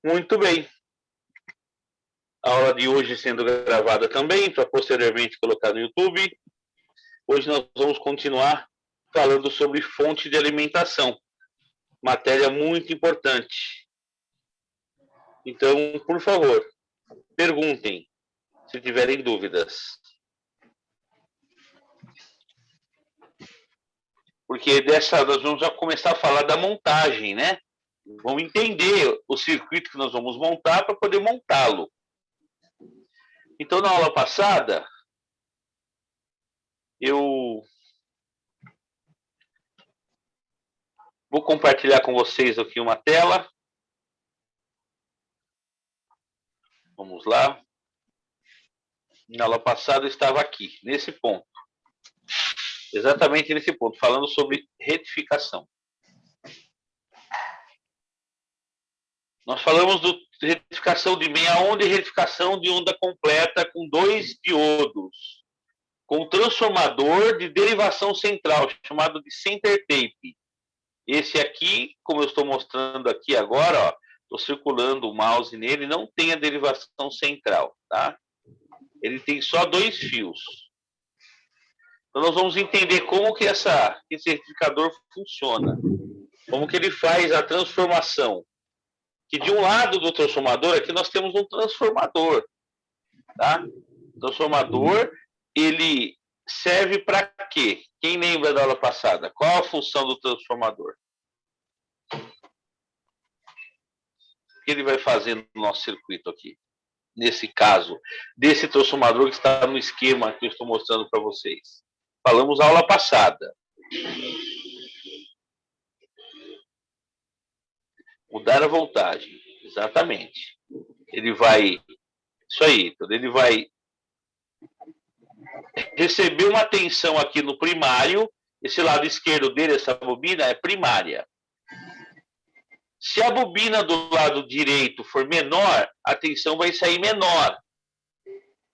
Muito bem. A aula de hoje sendo gravada também, para posteriormente colocar no YouTube. Hoje nós vamos continuar falando sobre fonte de alimentação. Matéria muito importante. Então, por favor, perguntem se tiverem dúvidas. Porque nós vamos já começar a falar da montagem, né? Vamos entender o circuito que nós vamos montar para poder montá-lo. Então, na aula passada, eu vou compartilhar com vocês aqui uma tela. Vamos lá. Na aula passada eu estava aqui, nesse ponto. Exatamente nesse ponto, falando sobre retificação. Nós falamos de retificação de meia onda e retificação de onda completa com 2 diodos, com transformador de derivação central, chamado de center tape. Esse aqui, como eu estou mostrando aqui agora, estou circulando o mouse nele, não tem a derivação central, tá? Ele tem só 2 fios. Então, nós vamos entender como que esse retificador funciona. Como que ele faz a transformação. Que de um lado do transformador, aqui nós temos um transformador. Tá? O transformador, ele serve para quê? Quem lembra da aula passada? Qual a função do transformador? O que ele vai fazer no nosso circuito aqui? Nesse caso, desse transformador que está no esquema que eu estou mostrando para vocês. Falamos na aula passada. Mudar a voltagem, exatamente. Ele vai, isso aí, ele vai receber uma tensão aqui no primário, esse lado esquerdo dele, essa bobina, é primária. Se a bobina do lado direito for menor, a tensão vai sair menor.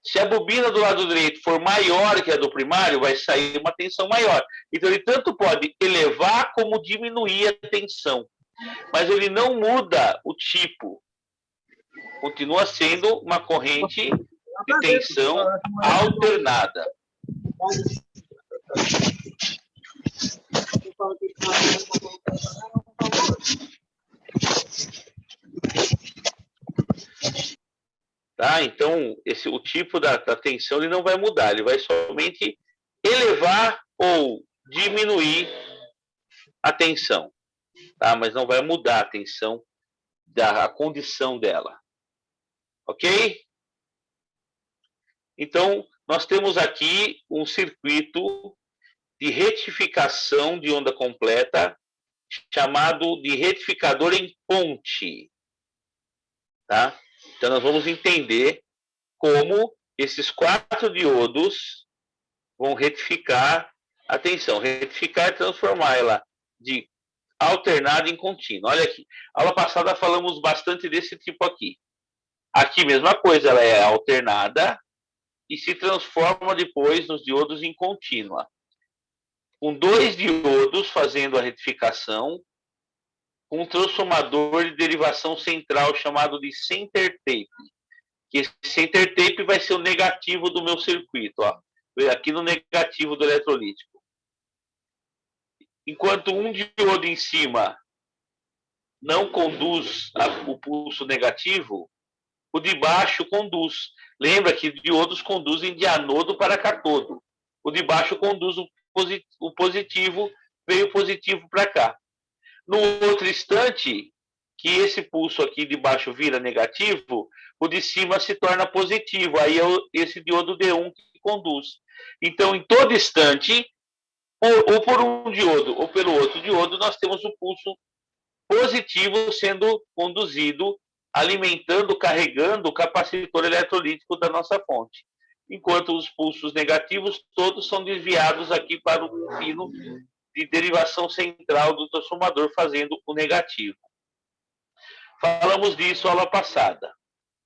Se a bobina do lado direito for maior que a do primário, vai sair uma tensão maior. Então, ele tanto pode elevar como diminuir a tensão. Mas ele não muda o tipo. Continua sendo uma corrente de tensão alternada. Tá? Então, o tipo da tensão ele não vai mudar, ele vai somente elevar ou diminuir a tensão, tá? Mas não vai mudar a tensão, a condição dela. Ok? Então, nós temos aqui um circuito de retificação de onda completa, chamado de retificador em ponte. Tá? Então, nós vamos entender como esses 4 diodos vão retificar a tensão. Retificar é transformar ela de alternada em contínua. Olha aqui. Na aula passada falamos bastante desse tipo aqui. Aqui, mesma coisa, ela é alternada e se transforma depois nos diodos em contínua. Com 2 diodos fazendo a retificação, com um transformador de derivação central chamado de center tape. Que esse center tape vai ser o negativo do meu circuito, ó. Aqui no negativo do eletrolítico. Enquanto um diodo em cima não conduz o pulso negativo, o de baixo conduz. Lembra que diodos conduzem de anodo para cátodo. O de baixo conduz o positivo, veio positivo para cá. No outro instante, que esse pulso aqui de baixo vira negativo, o de cima se torna positivo. Aí é esse diodo D1 que conduz. Então, em todo instante, ou por um diodo ou pelo outro diodo, nós temos o pulso positivo sendo conduzido, alimentando, carregando o capacitor eletrolítico da nossa fonte. Enquanto os pulsos negativos todos são desviados aqui para o pino de derivação central do transformador, fazendo o negativo. Falamos disso na aula passada.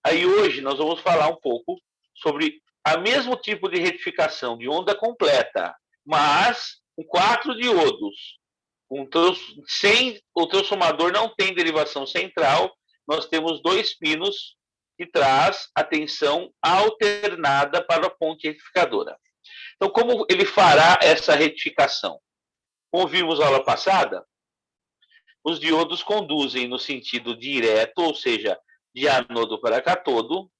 Aí hoje nós vamos falar um pouco sobre o mesmo tipo de retificação de onda completa, mas com 4 diodos. Sem o transformador não tem derivação central, nós temos 2 pinos que traz a tensão alternada para a ponte retificadora. Então, como ele fará essa retificação? Como vimos na aula passada, os diodos conduzem no sentido direto, ou seja, de anodo para cátodo,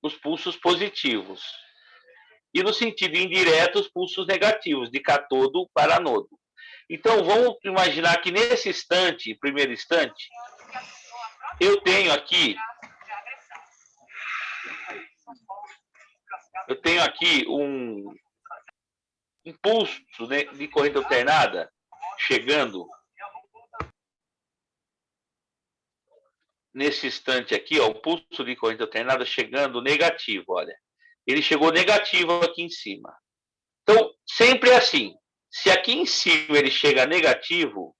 os pulsos positivos. E no sentido indireto, os pulsos negativos, de cátodo para anodo. Então, vamos imaginar que nesse instante, primeiro instante, eu tenho aqui um impulso, né, de corrente alternada chegando nesse instante aqui, ó, o pulso de corrente alternada chegando negativo, olha. Ele chegou negativo aqui em cima. Então, sempre é assim. Se aqui em cima ele chega negativo,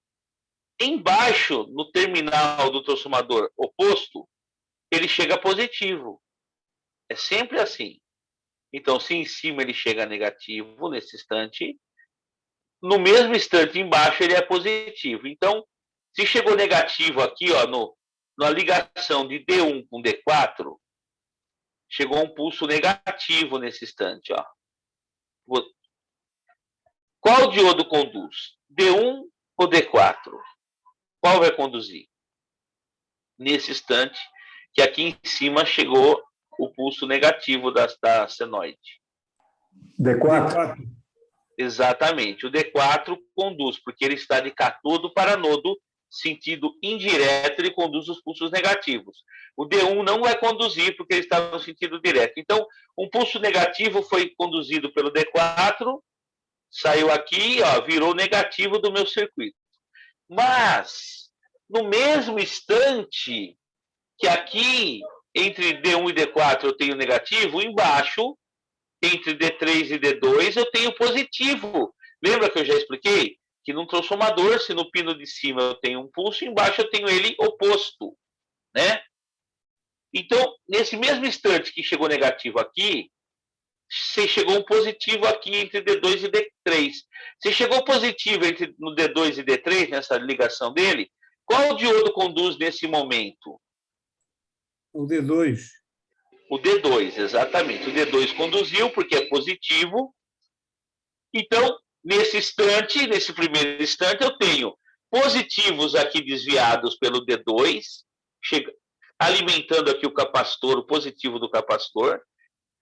embaixo, no terminal do transformador oposto, ele chega positivo. É sempre assim. Então, se em cima ele chega negativo nesse instante, no mesmo instante embaixo ele é positivo. Então, se chegou negativo aqui, ó, na ligação de D1 com D4, chegou um pulso negativo nesse instante, ó. Qual diodo conduz? D1 ou D4? Qual vai conduzir? Nesse instante, que aqui em cima chegou o pulso negativo da senoide. D4? Exatamente. O D4 conduz, porque ele está de cátodo para anodo, sentido indireto, ele conduz os pulsos negativos. O D1 não vai conduzir, porque ele está no sentido direto. Então, um pulso negativo foi conduzido pelo D4, saiu aqui, ó, virou negativo do meu circuito. Mas, no mesmo instante que aqui, entre D1 e D4 eu tenho negativo, embaixo, entre D3 e D2 eu tenho positivo. Lembra que eu já expliquei? Que num transformador, se no pino de cima eu tenho um pulso, embaixo eu tenho ele oposto, né? Então, nesse mesmo instante que chegou negativo aqui, se chegou um positivo aqui entre D2 e D3. Se chegou positivo no D2 e D3, nessa ligação dele, qual diodo conduz nesse momento? O D2. O D2, exatamente. O D2 conduziu porque é positivo. Então, nesse instante, nesse primeiro instante, eu tenho positivos aqui desviados pelo D2, alimentando aqui o capacitor, o positivo do capacitor,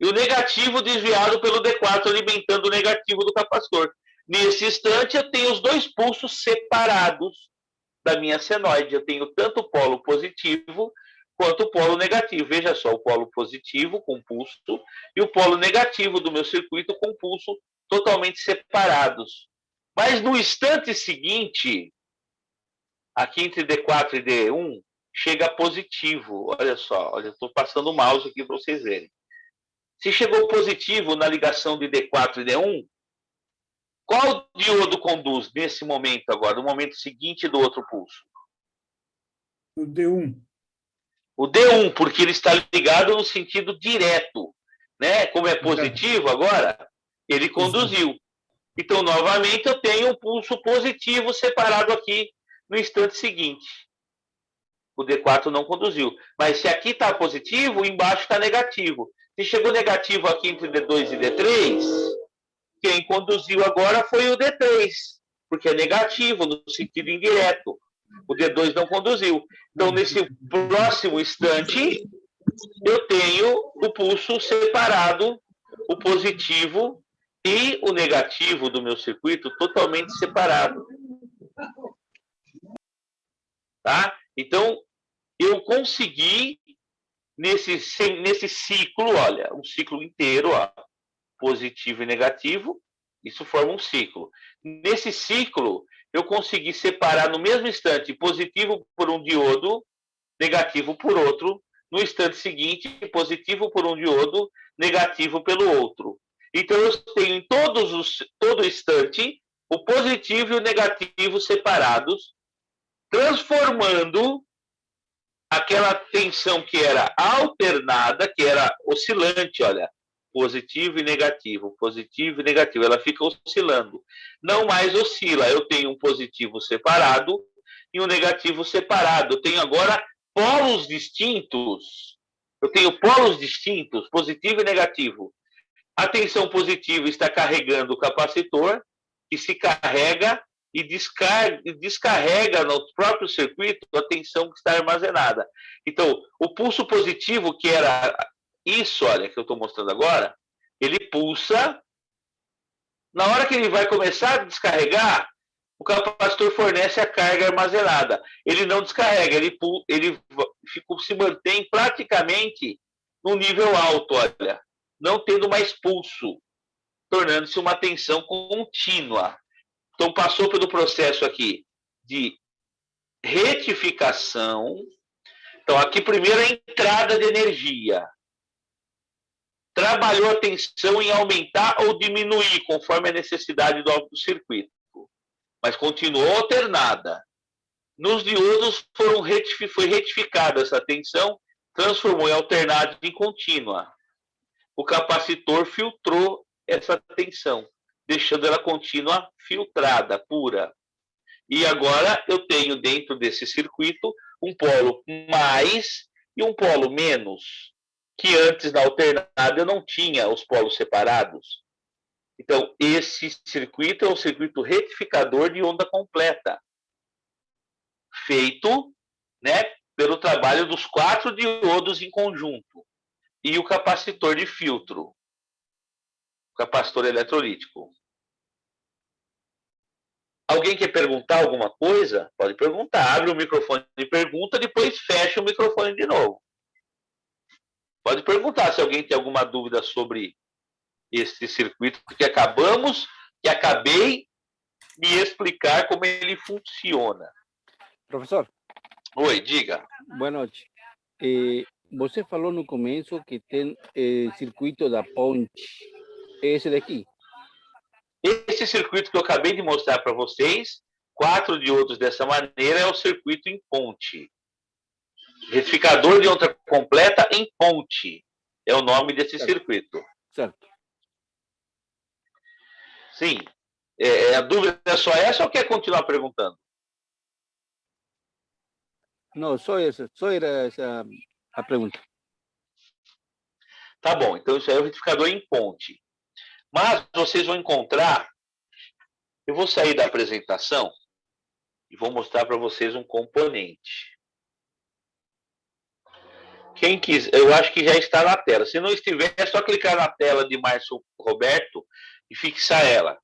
e o negativo desviado pelo D4, alimentando o negativo do capacitor. Nesse instante, eu tenho os 2 pulsos separados da minha senoide. Eu tenho tanto o polo positivo quanto o polo negativo. Veja só, o polo positivo com pulso e o polo negativo do meu circuito com pulso totalmente separados. Mas no instante seguinte, aqui entre D4 e D1, chega positivo. Olha só, olha, eu estou passando o mouse aqui para vocês verem. Se chegou positivo na ligação de D4 e D1, qual diodo conduz nesse momento agora, no momento seguinte do outro pulso? O D1. O D1, porque ele está ligado no sentido direto, né? Como é positivo agora, ele conduziu. Então, novamente, eu tenho um pulso positivo separado aqui no instante seguinte. O D4 não conduziu. Mas se aqui está positivo, embaixo está negativo. Se chegou negativo aqui entre D2 e D3, quem conduziu agora foi o D3, porque é negativo no sentido indireto. O D2 não conduziu. Então, nesse próximo instante, eu tenho o pulso separado, o positivo e o negativo do meu circuito totalmente separado. Tá? Então, eu consegui, nesse ciclo, olha, um ciclo inteiro, ó, positivo e negativo, isso forma um ciclo. Nesse ciclo, eu consegui separar no mesmo instante positivo por um diodo, negativo por outro, no instante seguinte, positivo por um diodo, negativo pelo outro. Então, eu tenho em todo instante o positivo e o negativo separados, transformando aquela tensão que era alternada, que era oscilante, olha, positivo e negativo, ela fica oscilando. Não mais oscila, eu tenho um positivo separado e um negativo separado. Eu tenho agora polos distintos, positivo e negativo. A tensão positiva está carregando o capacitor, que se carrega e descarrega no próprio circuito a tensão que está armazenada. Então, o pulso positivo, que era isso, olha, que eu estou mostrando agora, ele pulsa. Na hora que ele vai começar a descarregar, o capacitor fornece a carga armazenada. Ele não descarrega, ele se mantém praticamente no nível alto, olha, não tendo mais pulso, tornando-se uma tensão contínua. Então, passou pelo processo aqui de retificação. Então, aqui primeiro a entrada de energia. Trabalhou a tensão em aumentar ou diminuir, conforme a necessidade do circuito, mas continuou alternada. Nos diodos foi retificada essa tensão, transformou em alternada em contínua. O capacitor filtrou essa tensão, deixando ela contínua, filtrada, pura. E agora eu tenho dentro desse circuito um polo mais e um polo menos, que antes na alternada eu não tinha os polos separados. Então, esse circuito é um circuito retificador de onda completa, feito, né, pelo trabalho dos 4 diodos em conjunto e o capacitor de filtro, o capacitor eletrolítico. Alguém quer perguntar alguma coisa? Pode perguntar. Abre o microfone e pergunta, depois fecha o microfone de novo. Pode perguntar se alguém tem alguma dúvida sobre esse circuito que acabei de explicar como ele funciona. Professor. Oi, diga. Boa noite. Você falou no começo que tem circuito da ponte. É esse daqui? Esse circuito que eu acabei de mostrar para vocês, 4 diodos dessa maneira, é o circuito em ponte. Retificador de onda completa em ponte. É o nome desse circuito. Certo. Sim. A dúvida é só essa ou quer continuar perguntando? Não, só era essa a pergunta. Tá bom, então isso aí é o retificador em ponte. Mas vocês vão encontrar, eu vou sair da apresentação e vou mostrar para vocês um componente. Quem quiser, eu acho que já está na tela. Se não estiver, é só clicar na tela de Márcio Roberto e fixar ela,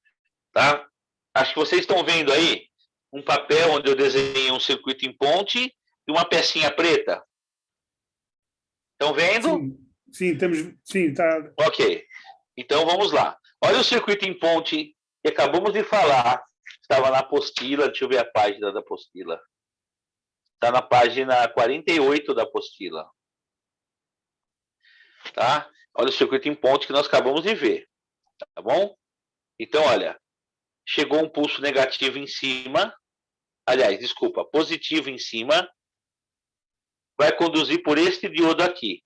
tá? Acho que vocês estão vendo aí um papel onde eu desenhei um circuito em ponte e uma pecinha preta. Estão vendo? Sim, estamos. Sim, está. Ok. Então vamos lá. Olha o circuito em ponte que acabamos de falar. Estava na apostila. Deixa eu ver a página da apostila. Está na página 48 da apostila. Tá? Olha o circuito em ponte que nós acabamos de ver. Tá bom? Então, olha. Chegou um pulso negativo em cima. Aliás, desculpa, positivo em cima. Vai conduzir por este diodo aqui.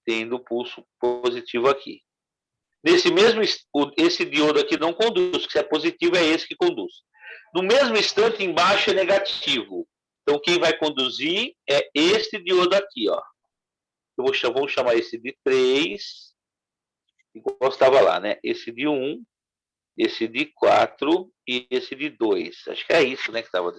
Tendo o pulso positivo aqui. Esse diodo aqui não conduz, se é positivo é esse que conduz. No mesmo instante, embaixo é negativo. Então, quem vai conduzir é esse diodo aqui, ó. Vamos chamar esse de 3, igual estava lá, né? Esse de 1, esse de 4 e esse de 2. Acho que é isso, né, que estava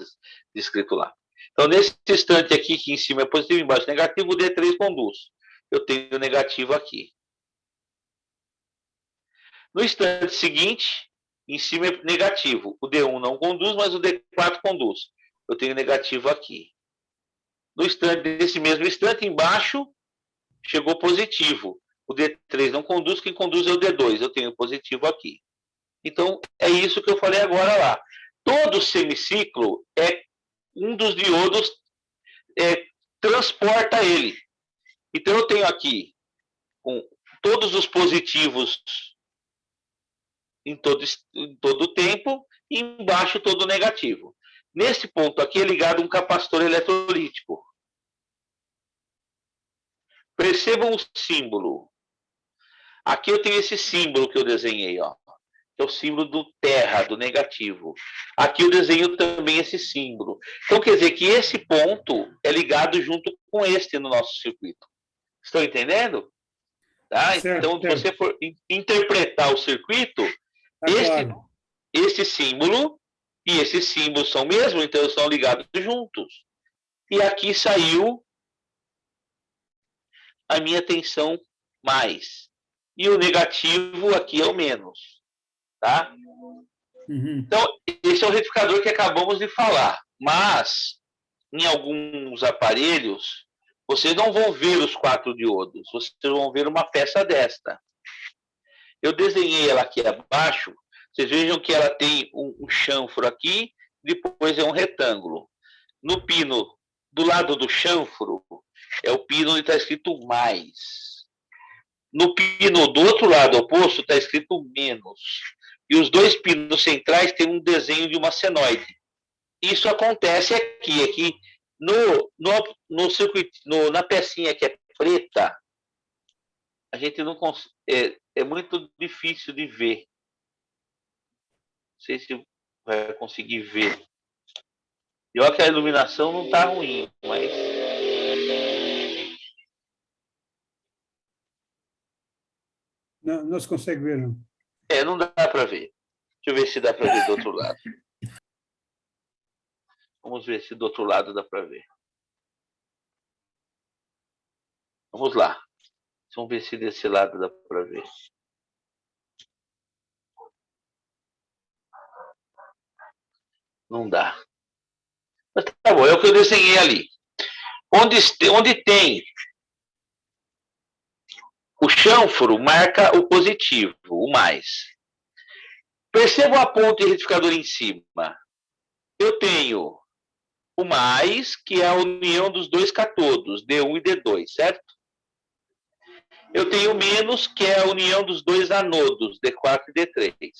descrito lá. Então, nesse instante aqui, que em cima é positivo, embaixo é negativo, o D3 conduz. Eu tenho negativo aqui. No instante seguinte, em cima é negativo. O D1 não conduz, mas o D4 conduz. Eu tenho negativo aqui. Nesse mesmo instante, embaixo, chegou positivo. O D3 não conduz, quem conduz é o D2. Eu tenho positivo aqui. Então, é isso que eu falei agora lá. Todo semiciclo, um dos diodos transporta ele. Então, eu tenho aqui todos os positivos em todo o tempo, e embaixo todo o negativo. Nesse ponto aqui é ligado um capacitor eletrolítico. Percebam o símbolo. Aqui eu tenho esse símbolo que eu desenhei, ó. que é o símbolo do terra, do negativo. Aqui eu desenho também esse símbolo. Então, quer dizer que esse ponto é ligado junto com este no nosso circuito. Estão entendendo? Tá? Certo, Então, se certo. você for interpretar o circuito, Tá claro. esse símbolo e esse símbolo são mesmo, então eles estão ligados juntos. E aqui saiu a minha tensão mais. E o negativo aqui é o menos. Tá? Uhum. Então, esse é o retificador que acabamos de falar. Mas, em alguns aparelhos, vocês não vão ver os 4 diodos. Vocês vão ver uma peça desta. Eu desenhei ela aqui abaixo. Vocês vejam que ela tem um chanfro aqui, depois é um retângulo. No pino, do lado do chanfro, é o pino onde está escrito mais. No pino do outro lado oposto está escrito menos. E os 2 pinos centrais têm um desenho de uma senoide. Isso acontece aqui no circuito, na pecinha que é preta, a gente não consegue, é muito difícil de ver. Não sei se vai conseguir ver. E olha que a iluminação não está ruim, mas Não se consegue ver, não. não dá para ver. Deixa eu ver se dá para ver do outro lado. Vamos ver se do outro lado dá para ver. Vamos lá. Vamos ver se desse lado dá para ver. Não dá. Mas tá bom, é o que eu desenhei ali. Onde tem o chanfro, marca o positivo, o mais. Percebam a ponte retificador em cima. Eu tenho o mais, que é a união dos 2 catodos, D1 e D2, certo? Eu tenho o menos, que é a união dos 2 anodos, D4 e D3.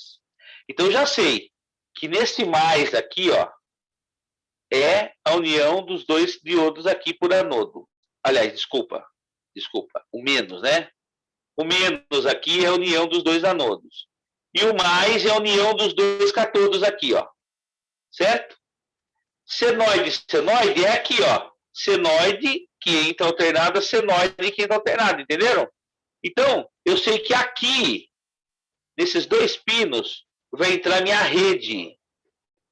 Então, eu já sei que nesse mais aqui, ó, é a união dos 2 diodos aqui por anodo. Aliás, desculpa, o menos, né? O menos aqui é a união dos 2 anodos. E o mais é a união dos 2 catodos aqui, ó. Certo? Senoide é aqui, ó. Senoide que entra alternada, senoide que entra alternada, entenderam? Então, eu sei que aqui, nesses 2 pinos, vai entrar minha rede,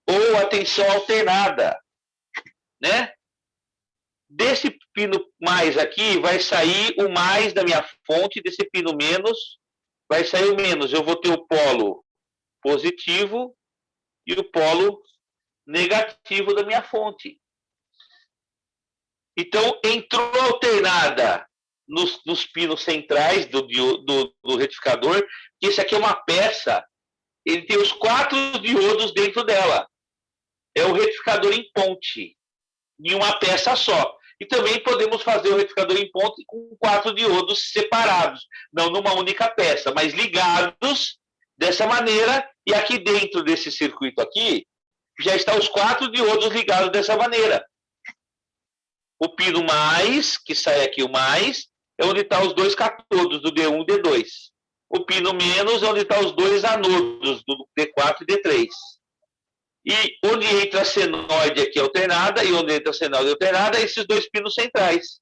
ou a tensão alternada, né? Desse pino mais aqui, vai sair o mais da minha fonte, desse pino menos, vai sair o menos. Eu vou ter o polo positivo e o polo negativo da minha fonte. Então, entrou alternada nos pinos centrais do retificador, que esse aqui é uma peça, ele tem os 4 diodos dentro dela. É o retificador em ponte, em uma peça só. E também podemos fazer o retificador em ponte com 4 diodos separados, não numa única peça, mas ligados dessa maneira. E aqui dentro desse circuito aqui, já estão os 4 diodos ligados dessa maneira. O pino mais, que sai aqui o mais, é onde estão os 2 catodos do D1 e D2. O pino menos é onde estão os 2 anodos do D4 e D3. E onde entra a senoide aqui alternada e onde entra a senoide alternada, esses 2 pinos centrais.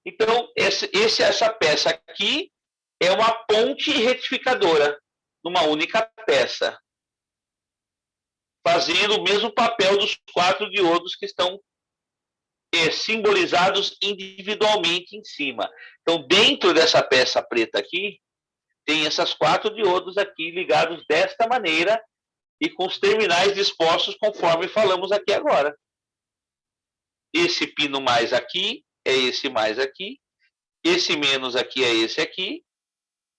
Então, essa peça aqui é uma ponte retificadora, numa única peça, fazendo o mesmo papel dos 4 diodos que estão simbolizados individualmente em cima. Então, dentro dessa peça preta aqui, tem essas 4 diodos aqui ligados desta maneira e com os terminais dispostos conforme falamos aqui agora. Esse pino mais aqui é esse mais aqui, esse menos aqui é esse aqui,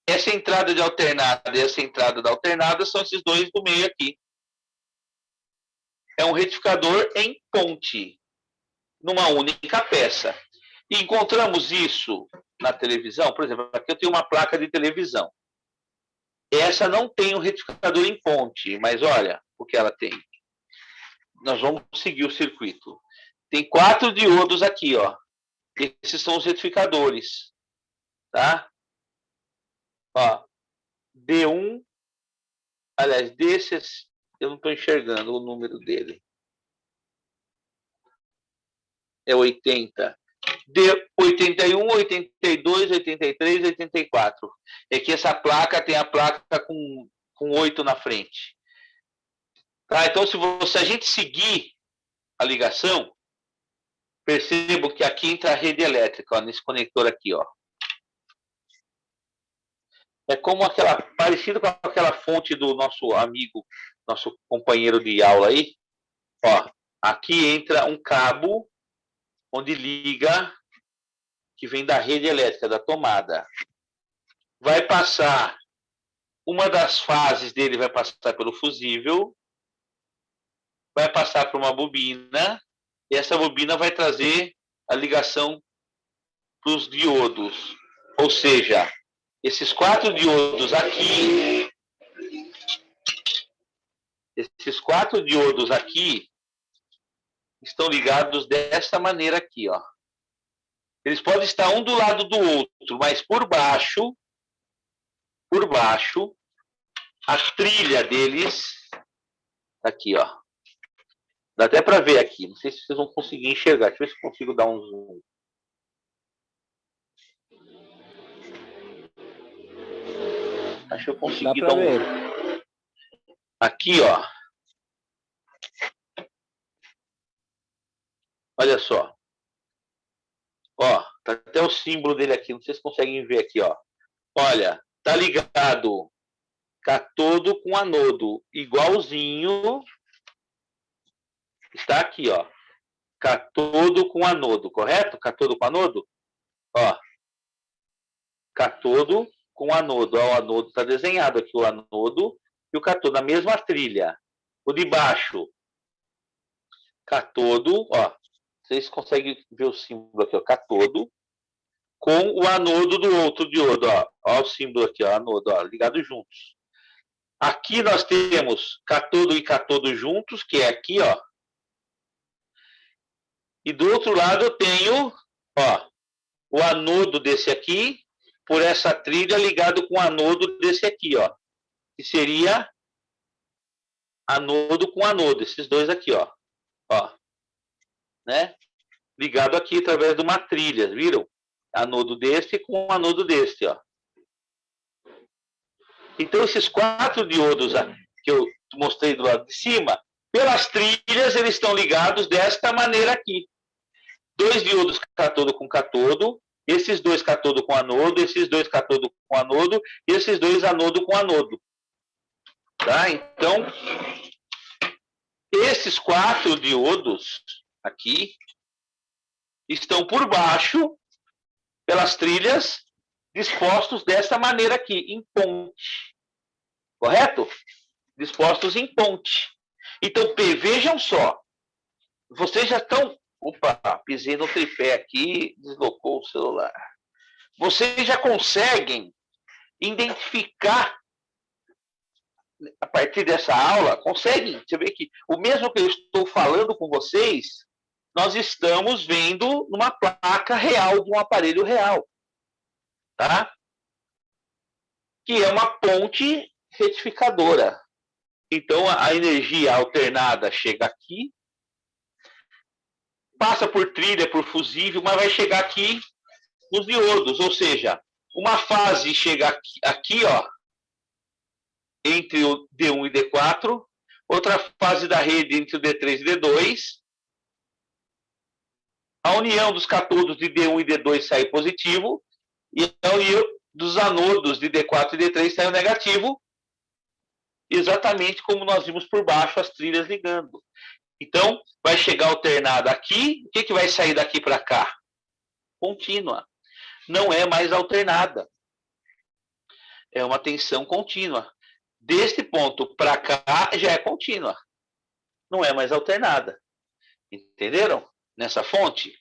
essa entrada de alternada e essa entrada da alternada são esses 2 do meio aqui. É um retificador em ponte, numa única peça. E encontramos isso na televisão. Por exemplo, aqui eu tenho uma placa de televisão. Essa não tem um retificador em ponte, mas olha o que ela tem. Nós vamos seguir o circuito. Tem 4 diodos aqui, ó. Esses são os retificadores, tá? Ó. D1, aliás, desses, eu não estou enxergando o número dele. É 80. D81, 82, 83, 84. É que essa placa tem a placa com 8 na frente. Tá? Então, se a gente seguir a ligação, percebo que aqui entra a rede elétrica, ó, nesse conector aqui, ó. É como parecido com aquela fonte do nosso amigo, nosso companheiro de aula aí. Ó, aqui entra um cabo onde liga, que vem da rede elétrica, da tomada. Vai passar, uma das fases dele vai passar pelo fusível, vai passar por uma bobina, e essa bobina vai trazer a ligação para os diodos. Ou seja, esses 4 diodos aqui, estão ligados dessa maneira aqui, ó. Eles podem estar um do lado do outro, mas por baixo, a trilha deles, aqui, ó. Dá até para ver aqui, não sei se vocês vão conseguir enxergar. Deixa eu ver se eu consigo dar um zoom. Acho que eu consegui dar um zoom. Aqui, ó. Olha só. Ó, tá até o símbolo dele aqui, não sei se vocês conseguem ver aqui, ó. Olha, tá ligado catodo com anodo, igualzinho. Está aqui, ó. Catodo com anodo, correto? Catodo com anodo? Ó. Catodo com anodo. Ó, o anodo está desenhado aqui, o anodo e o catodo, na mesma trilha. O de baixo, catodo, ó. Vocês conseguem ver o símbolo aqui, ó, catodo, com o anodo do outro diodo, ó. Ó o símbolo aqui, ó, anodo, ó, ligados juntos. Aqui nós temos catodo e catodo juntos, que é aqui, ó. E do outro lado eu tenho, ó, o anodo desse aqui, por essa trilha ligado com o anodo desse aqui, ó. Que seria anodo com anodo, esses dois aqui, ó. Ó. Né? Ligado aqui através de uma trilha, viram? Anodo desse com anodo desse, ó. Então, esses 4 diodos que eu mostrei do lado de cima, pelas trilhas, eles estão ligados desta maneira aqui. 2 diodos catodo com catodo, esses 2 catodo com anodo, esses 2 catodo com anodo, e esses 2 anodo com anodo. Tá? Então, esses 4 diodos aqui estão por baixo, pelas trilhas, dispostos dessa maneira aqui, em ponte. Correto? Dispostos em ponte. Então, vejam só. Vocês já estão... Opa, pisei no tripé aqui, deslocou o celular. Vocês já conseguem identificar, a partir dessa aula, conseguem, você vê que o mesmo que eu estou falando com vocês, nós estamos vendo numa placa real de um aparelho real. Tá? Que é uma ponte retificadora. Então, a energia alternada chega aqui, passa por trilha, por fusível, mas vai chegar aqui nos diodos, ou seja, uma fase chega aqui, ó, entre o D1 e D4, outra fase da rede entre o D3 e D2, a união dos catodos de D1 e D2 sai positivo, e a união dos anodos de D4 e D3 sai negativo, exatamente como nós vimos por baixo as trilhas ligando. Então, vai chegar alternada aqui, o que vai sair daqui para cá? Contínua. Não é mais alternada. É uma tensão contínua. Deste ponto para cá, já é contínua. Não é mais alternada. Entenderam? Nessa fonte?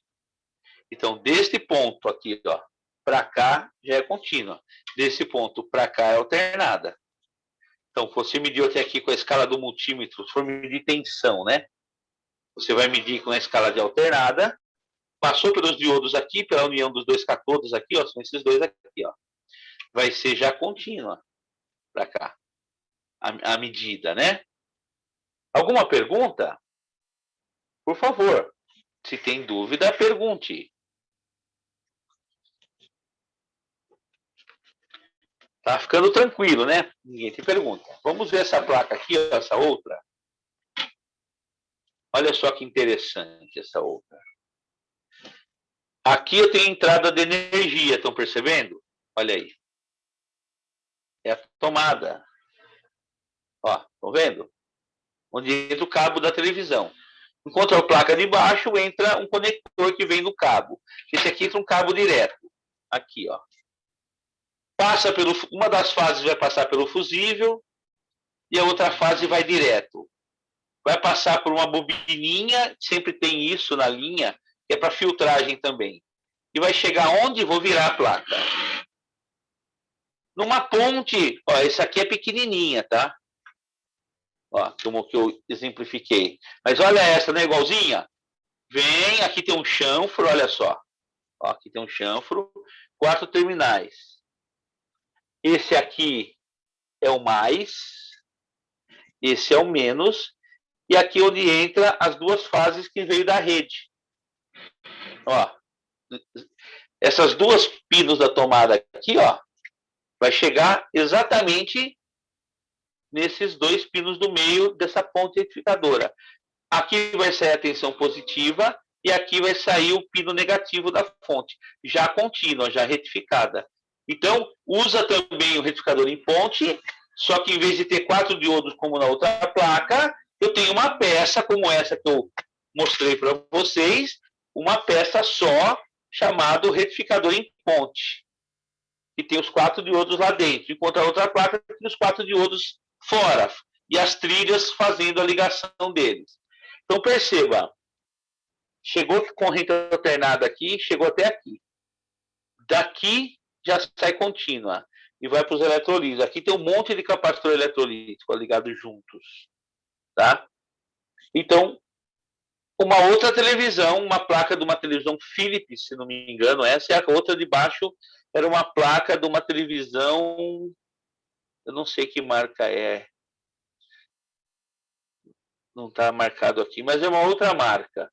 Então, deste ponto aqui, ó, para cá, já é contínua. Desse ponto para cá, é alternada. Então, você mediu até aqui com a escala do multímetro, se for medir tensão, né? Você vai medir com a escala de alternada, passou pelos diodos aqui, pela união dos 2 catodos aqui, ó, são esses 2 aqui, ó. Vai ser já contínua. para cá. A medida, né? Alguma pergunta? Por favor, se tem dúvida, pergunte. Tá ficando tranquilo, né? Ninguém tem pergunta. Vamos ver essa placa aqui, essa outra. Olha só que interessante essa outra. Aqui eu tenho entrada de energia, estão percebendo? Olha aí. É a tomada. Ó, estão vendo? Onde entra o cabo da televisão. Enquanto a placa de baixo, entra um conector que vem do cabo. Esse aqui entra um cabo direto. Aqui, ó. Passa pelo, uma das fases vai passar pelo fusível e a outra fase vai direto. Vai passar por uma bobininha, sempre tem isso na linha, que é para filtragem também. E vai chegar onde? Vou virar a placa. Numa ponte, ó, essa aqui é pequenininha, tá? Ó, como que eu exemplifiquei. Mas olha essa, não é igualzinha? Vem, aqui tem um chanfro, olha só. Ó, aqui tem um chanfro, 4 terminais. Esse aqui é o mais, esse é o menos, e aqui onde entra as duas fases que veio da rede. Ó, essas duas pinos da tomada aqui, ó, vai chegar exatamente nesses 2 pinos do meio dessa ponte retificadora. Aqui vai sair a tensão positiva e aqui vai sair o pino negativo da fonte, já contínua, já retificada. Então, usa também o retificador em ponte, só que em vez de ter 4 diodos como na outra placa, eu tenho uma peça como essa que eu mostrei para vocês, uma peça só, chamado retificador em ponte, que tem os 4 diodos lá dentro, enquanto a outra placa tem os 4 diodos fora, e as trilhas fazendo a ligação deles. Então, perceba, chegou com corrente alternada aqui, chegou até aqui. Daqui já sai contínua e vai para os eletrolitos. Aqui tem um monte de capacitor eletrolítico ligados juntos. Tá? Então, uma outra televisão, uma placa de uma televisão Philips, se não me engano, essa, e a outra de baixo era uma placa de uma televisão, eu não sei que marca é, não está marcado aqui, mas é uma outra marca.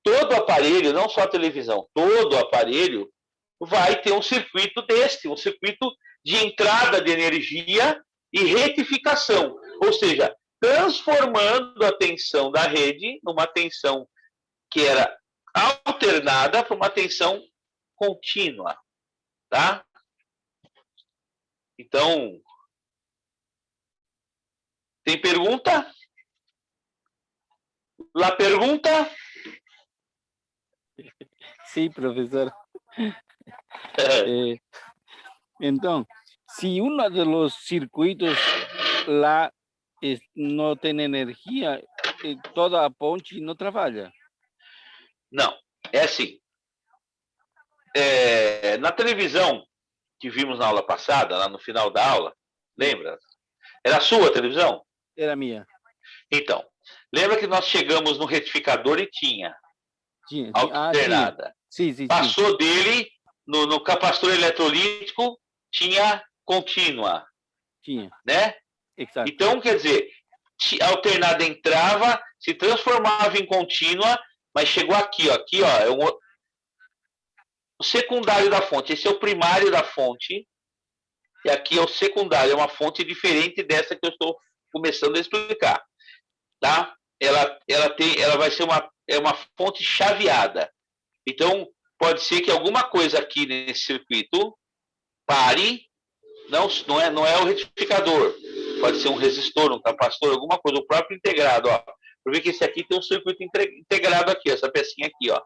Todo aparelho, não só a televisão, todo aparelho vai ter um circuito desse, um circuito de entrada de energia e retificação, ou seja, transformando a tensão da rede numa tensão que era alternada para uma tensão contínua, tá? Então, tem pergunta? La pergunta? Sim, professor. Então, se um dos circuitos lá não tem energia, toda a ponte não trabalha. Não, é assim. Na televisão que vimos na aula passada, lá no final da aula, lembra? Era a sua televisão? Era minha. Então, lembra que nós chegamos no retificador e tinha alternada. Sim. Passou dele, no capacitor eletrolítico, tinha contínua. Tinha. Né? Exato. Então, quer dizer, a alternada entrava, se transformava em contínua, mas chegou aqui, ó, é o secundário da fonte. Esse é o primário da fonte, e aqui é o secundário, é uma fonte diferente dessa que eu estou começando a explicar. Tá? Ela vai ser uma fonte chaveada. Então, pode ser que alguma coisa aqui nesse circuito pare, não é o retificador, pode ser um resistor, um capacitor, alguma coisa, o próprio integrado. Ó. Por ver que esse aqui tem um circuito integrado aqui, essa pecinha aqui, ó.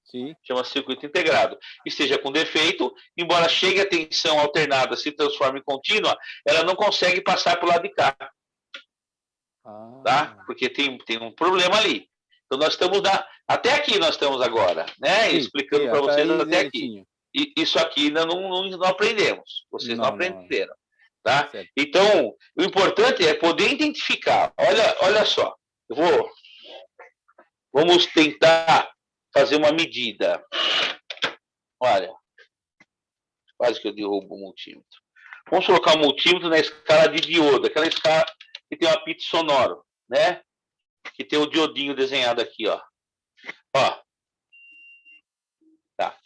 Sim. Chama circuito integrado. Esteja com defeito, embora chegue a tensão alternada, se transforme em contínua, ela não consegue passar para o lado de cá. Tá? Porque tem um problema ali. Então nós estamos até aqui nós estamos agora, né? Sim, explicando para vocês até aqui. Sim. E isso aqui ainda não aprendemos. Vocês não aprenderam. Tá? Certo. Então, o importante é poder identificar. Olha só. Vamos tentar fazer uma medida. Olha. Quase que eu derrubo o multímetro. Vamos colocar o multímetro na escala de diodo, aquela escala que tem um apito sonoro, né? Que tem o diodinho desenhado aqui, ó. Ó. Tá.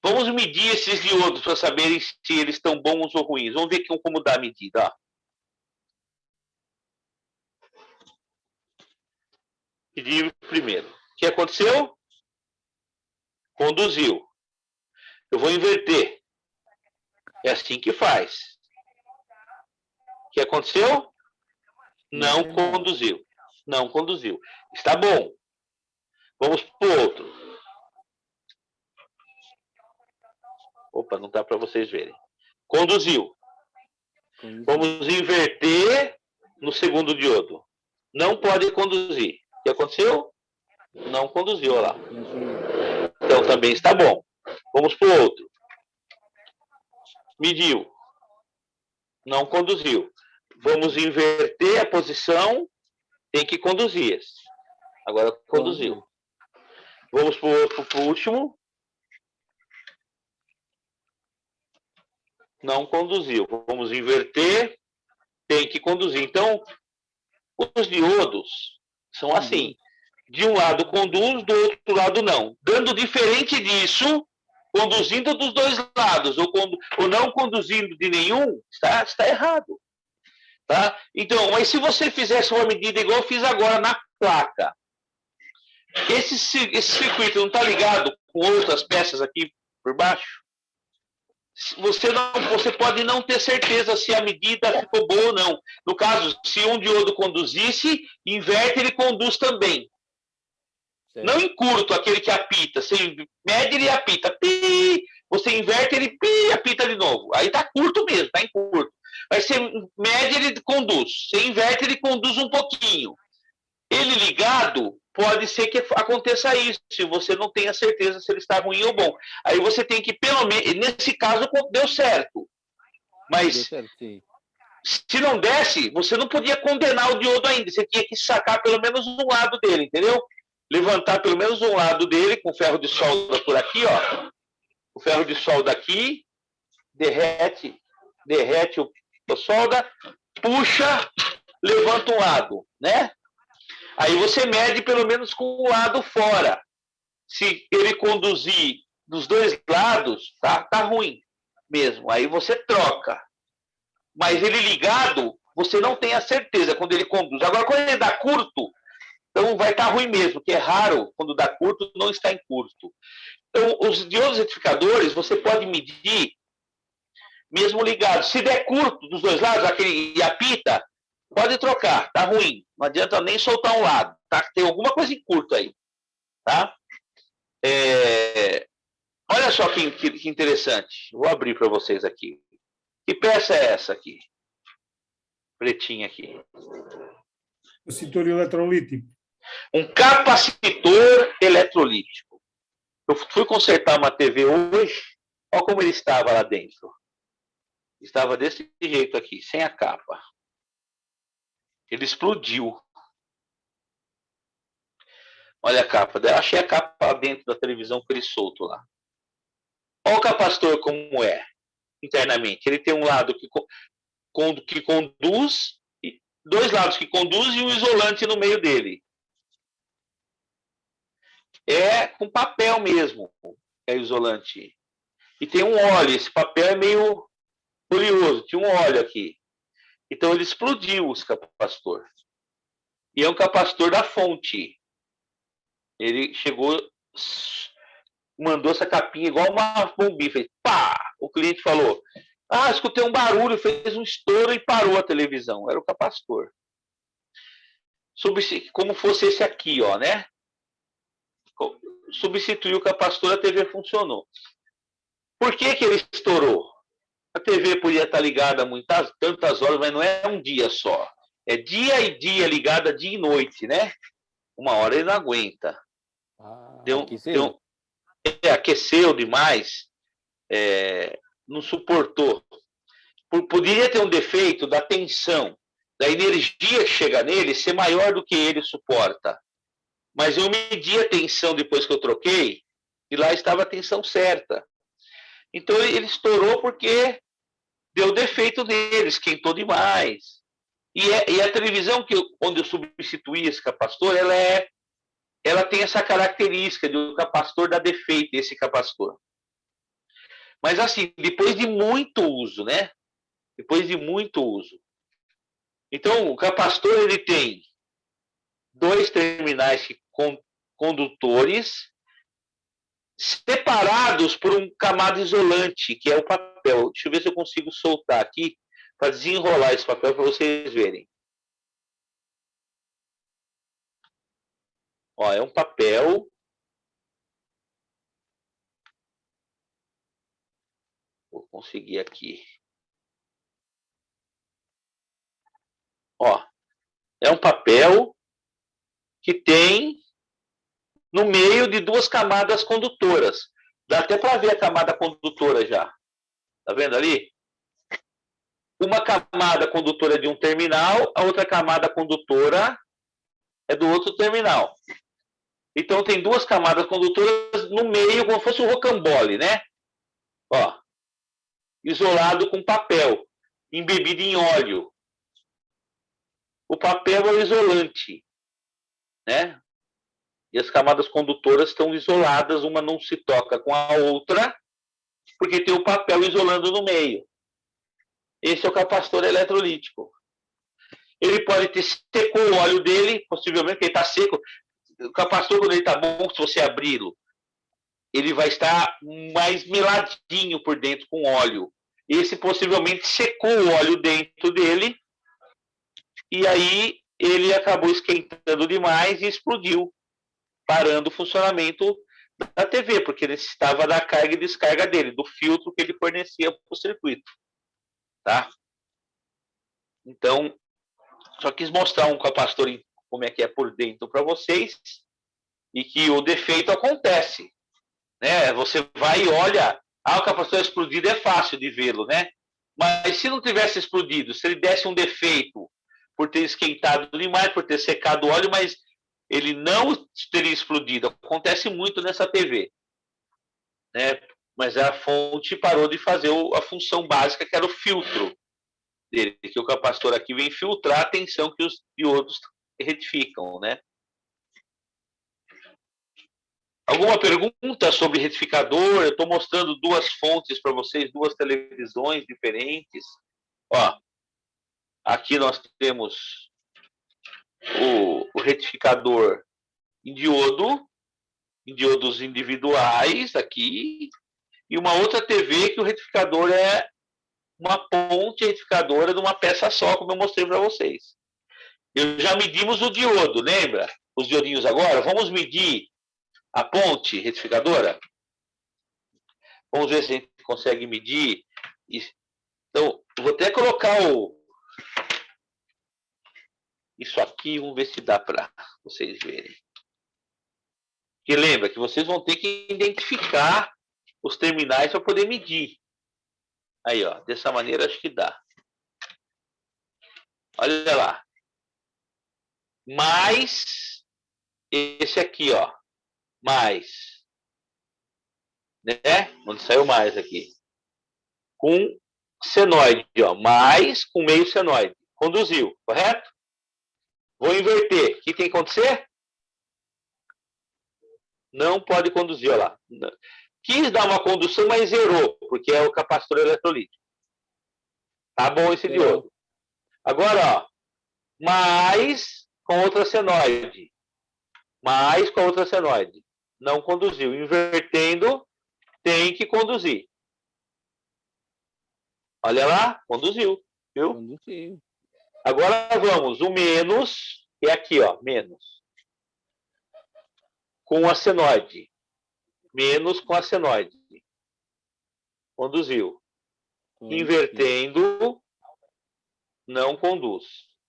Vamos medir esses diodos para saberem se eles estão bons ou ruins. Vamos ver aqui como dá a medida, ó. Medir primeiro. O que aconteceu? Conduziu. Eu vou inverter. É assim que faz. O que aconteceu? Não conduziu. Não conduziu. Está bom. Vamos para o outro. Opa, não dá para vocês verem. Conduziu. Vamos inverter no segundo diodo. Não pode conduzir. O que aconteceu? Não conduziu, olha lá. Então também está bom. Vamos para o outro. Mediu. Não conduziu. Vamos inverter a posição. Tem que conduzir. Agora conduziu. Vamos para o último. Não conduziu. Vamos inverter. Tem que conduzir. Então, os diodos são assim. De um lado conduz, do outro lado não. Dando diferente disso, conduzindo dos dois lados, ou não conduzindo de nenhum, está errado. Tá? Então, mas se você fizesse uma medida igual eu fiz agora na placa, esse circuito não está ligado com outras peças aqui por baixo? Você pode não ter certeza se a medida ficou boa ou não. No caso, se um diodo conduzisse, inverte, ele conduz também. Certo. Não em curto, aquele que apita. Você mede, ele apita. Pi! Você inverte, ele pi, apita de novo. Aí está curto mesmo, está em curto. Mas você mede, ele conduz. Você inverte, ele conduz um pouquinho. Ele ligado, pode ser que aconteça isso, se você não tem a certeza se ele está ruim ou bom. Aí você tem que, pelo menos, nesse caso, deu certo. Mas, deu certo, sim. Se não desse, você não podia condenar o diodo ainda. Você tinha que sacar pelo menos um lado dele, entendeu? Levantar pelo menos um lado dele com ferro de solda por aqui, ó. O ferro de solda aqui, derrete a solda, puxa, levanta um lado, né? Aí você mede pelo menos com o lado fora. Se ele conduzir dos dois lados, tá ruim mesmo. Aí você troca. Mas ele ligado, você não tem a certeza quando ele conduz. Agora, quando ele dá curto, então vai estar ruim mesmo, que é raro, quando dá curto, não está em curto. Então, os diodos retificadores, você pode medir mesmo ligado. Se der curto dos dois lados, aquele apita, pode trocar, tá ruim. Não adianta nem soltar um lado, tá? Tem alguma coisa em curto aí, tá? Olha só que interessante. Vou abrir para vocês aqui. Que peça é essa aqui? Pretinha aqui. Capacitor eletrolítico. Um capacitor eletrolítico. Eu fui consertar uma TV hoje. Olha como ele estava lá dentro. Estava desse jeito aqui, sem a capa. Ele explodiu. Olha a capa. Achei a capa dentro da televisão com ele solto lá. Olha o capacitor como é, internamente. Ele tem um lado que conduz, dois lados que conduzem e um isolante no meio dele. É com papel mesmo, é isolante. E tem um óleo. Esse papel é meio curioso. Tinha um óleo aqui. Então ele explodiu esse capacitor. E é um capacitor da fonte. Ele chegou, mandou essa capinha igual uma bombinha, fez pá! O cliente falou: ah, escutei um barulho, fez um estouro e parou a televisão. Era o capacitor. Como fosse esse aqui, ó, né? Substituiu o capacitor, a TV funcionou. Por que ele estourou? A TV podia estar ligada tantas horas, mas não é um dia só. É dia e dia ligada, dia e noite, né? Uma hora ele não aguenta. Aqueceu demais, não suportou. Poderia ter um defeito da tensão, da energia que chega nele ser maior do que ele suporta. Mas eu medi a tensão depois que eu troquei, e lá estava a tensão certa. Então ele estourou porque deu defeito nele, esquentou demais. E a televisão onde eu substituí esse capacitor, ela tem essa característica de o capacitor dar defeito, esse capacitor. Mas assim, depois de muito uso, né? Depois de muito uso. Então, o capacitor, ele tem 2 terminais condutores separados por um camada isolante, que é o papel. Deixa eu ver se eu consigo soltar aqui para desenrolar esse papel para vocês verem. Ó, é um papel. Vou conseguir aqui. Ó, é um papel que tem no meio de 2 camadas condutoras. Dá até para ver a camada condutora já. Tá vendo ali? Uma camada condutora de um terminal, a outra camada condutora é do outro terminal. Então tem 2 camadas condutoras no meio, como se fosse um rocambole, né? Ó, isolado com papel, embebido em óleo. O papel é o isolante, né? E as camadas condutoras estão isoladas, uma não se toca com a outra, porque tem o papel isolando no meio. Esse é o capacitor eletrolítico. Ele pode ter secou o óleo dele, possivelmente, porque ele está seco. O capacitor, quando ele está bom, se você abri-lo, ele vai estar mais meladinho por dentro com óleo. Esse possivelmente secou o óleo dentro dele, e aí ele acabou esquentando demais e explodiu, parando o funcionamento da TV, porque ele necessitava da carga e descarga dele, do filtro que ele fornecia para o circuito. Tá? Então, só quis mostrar um capacitor como é que é por dentro para vocês, e que o defeito acontece. Né? Você vai e olha, o capacitor explodido é fácil de vê-lo, né? Mas se não tivesse explodido, se ele desse um defeito por ter esquentado demais, por ter secado o óleo, mas ele não teria explodido. Acontece muito nessa TV. Né? Mas a fonte parou de fazer a função básica, que era o filtro dele, que o capacitor aqui vem filtrar a tensão que os diodos retificam, né? Alguma pergunta sobre retificador? Eu estou mostrando 2 fontes para vocês, 2 televisões diferentes. Ó, aqui nós temos o retificador em diodos individuais aqui, e uma outra TV que o retificador é uma ponte retificadora de uma peça só, como eu mostrei para vocês. Já medimos o diodo, lembra? Os diodinhos agora. Vamos medir a ponte retificadora? Vamos ver se a gente consegue medir. Então, vou até colocar isso aqui, vamos ver se dá para vocês verem. E lembra que vocês vão ter que identificar os terminais para poder medir. Aí, ó, dessa maneira acho que dá. Olha lá. Mais esse aqui, ó. Mais. Né? Onde saiu mais aqui. Com senoide, ó. Mais com meio senoide. Conduziu, correto? Vou inverter. O que tem que acontecer? Não pode conduzir, olha lá. Quis dar uma condução, mas zerou, porque é o capacitor eletrolítico. Tá bom esse diodo. Agora, ó, mais com outra senoide. Mais com outra senoide. Não conduziu. Invertendo, tem que conduzir. Olha lá, conduziu. Viu? Conduziu. Agora vamos, o menos, que é aqui, ó, menos. Com a senoide. Menos com a senoide. Conduziu. Invertendo, não conduz.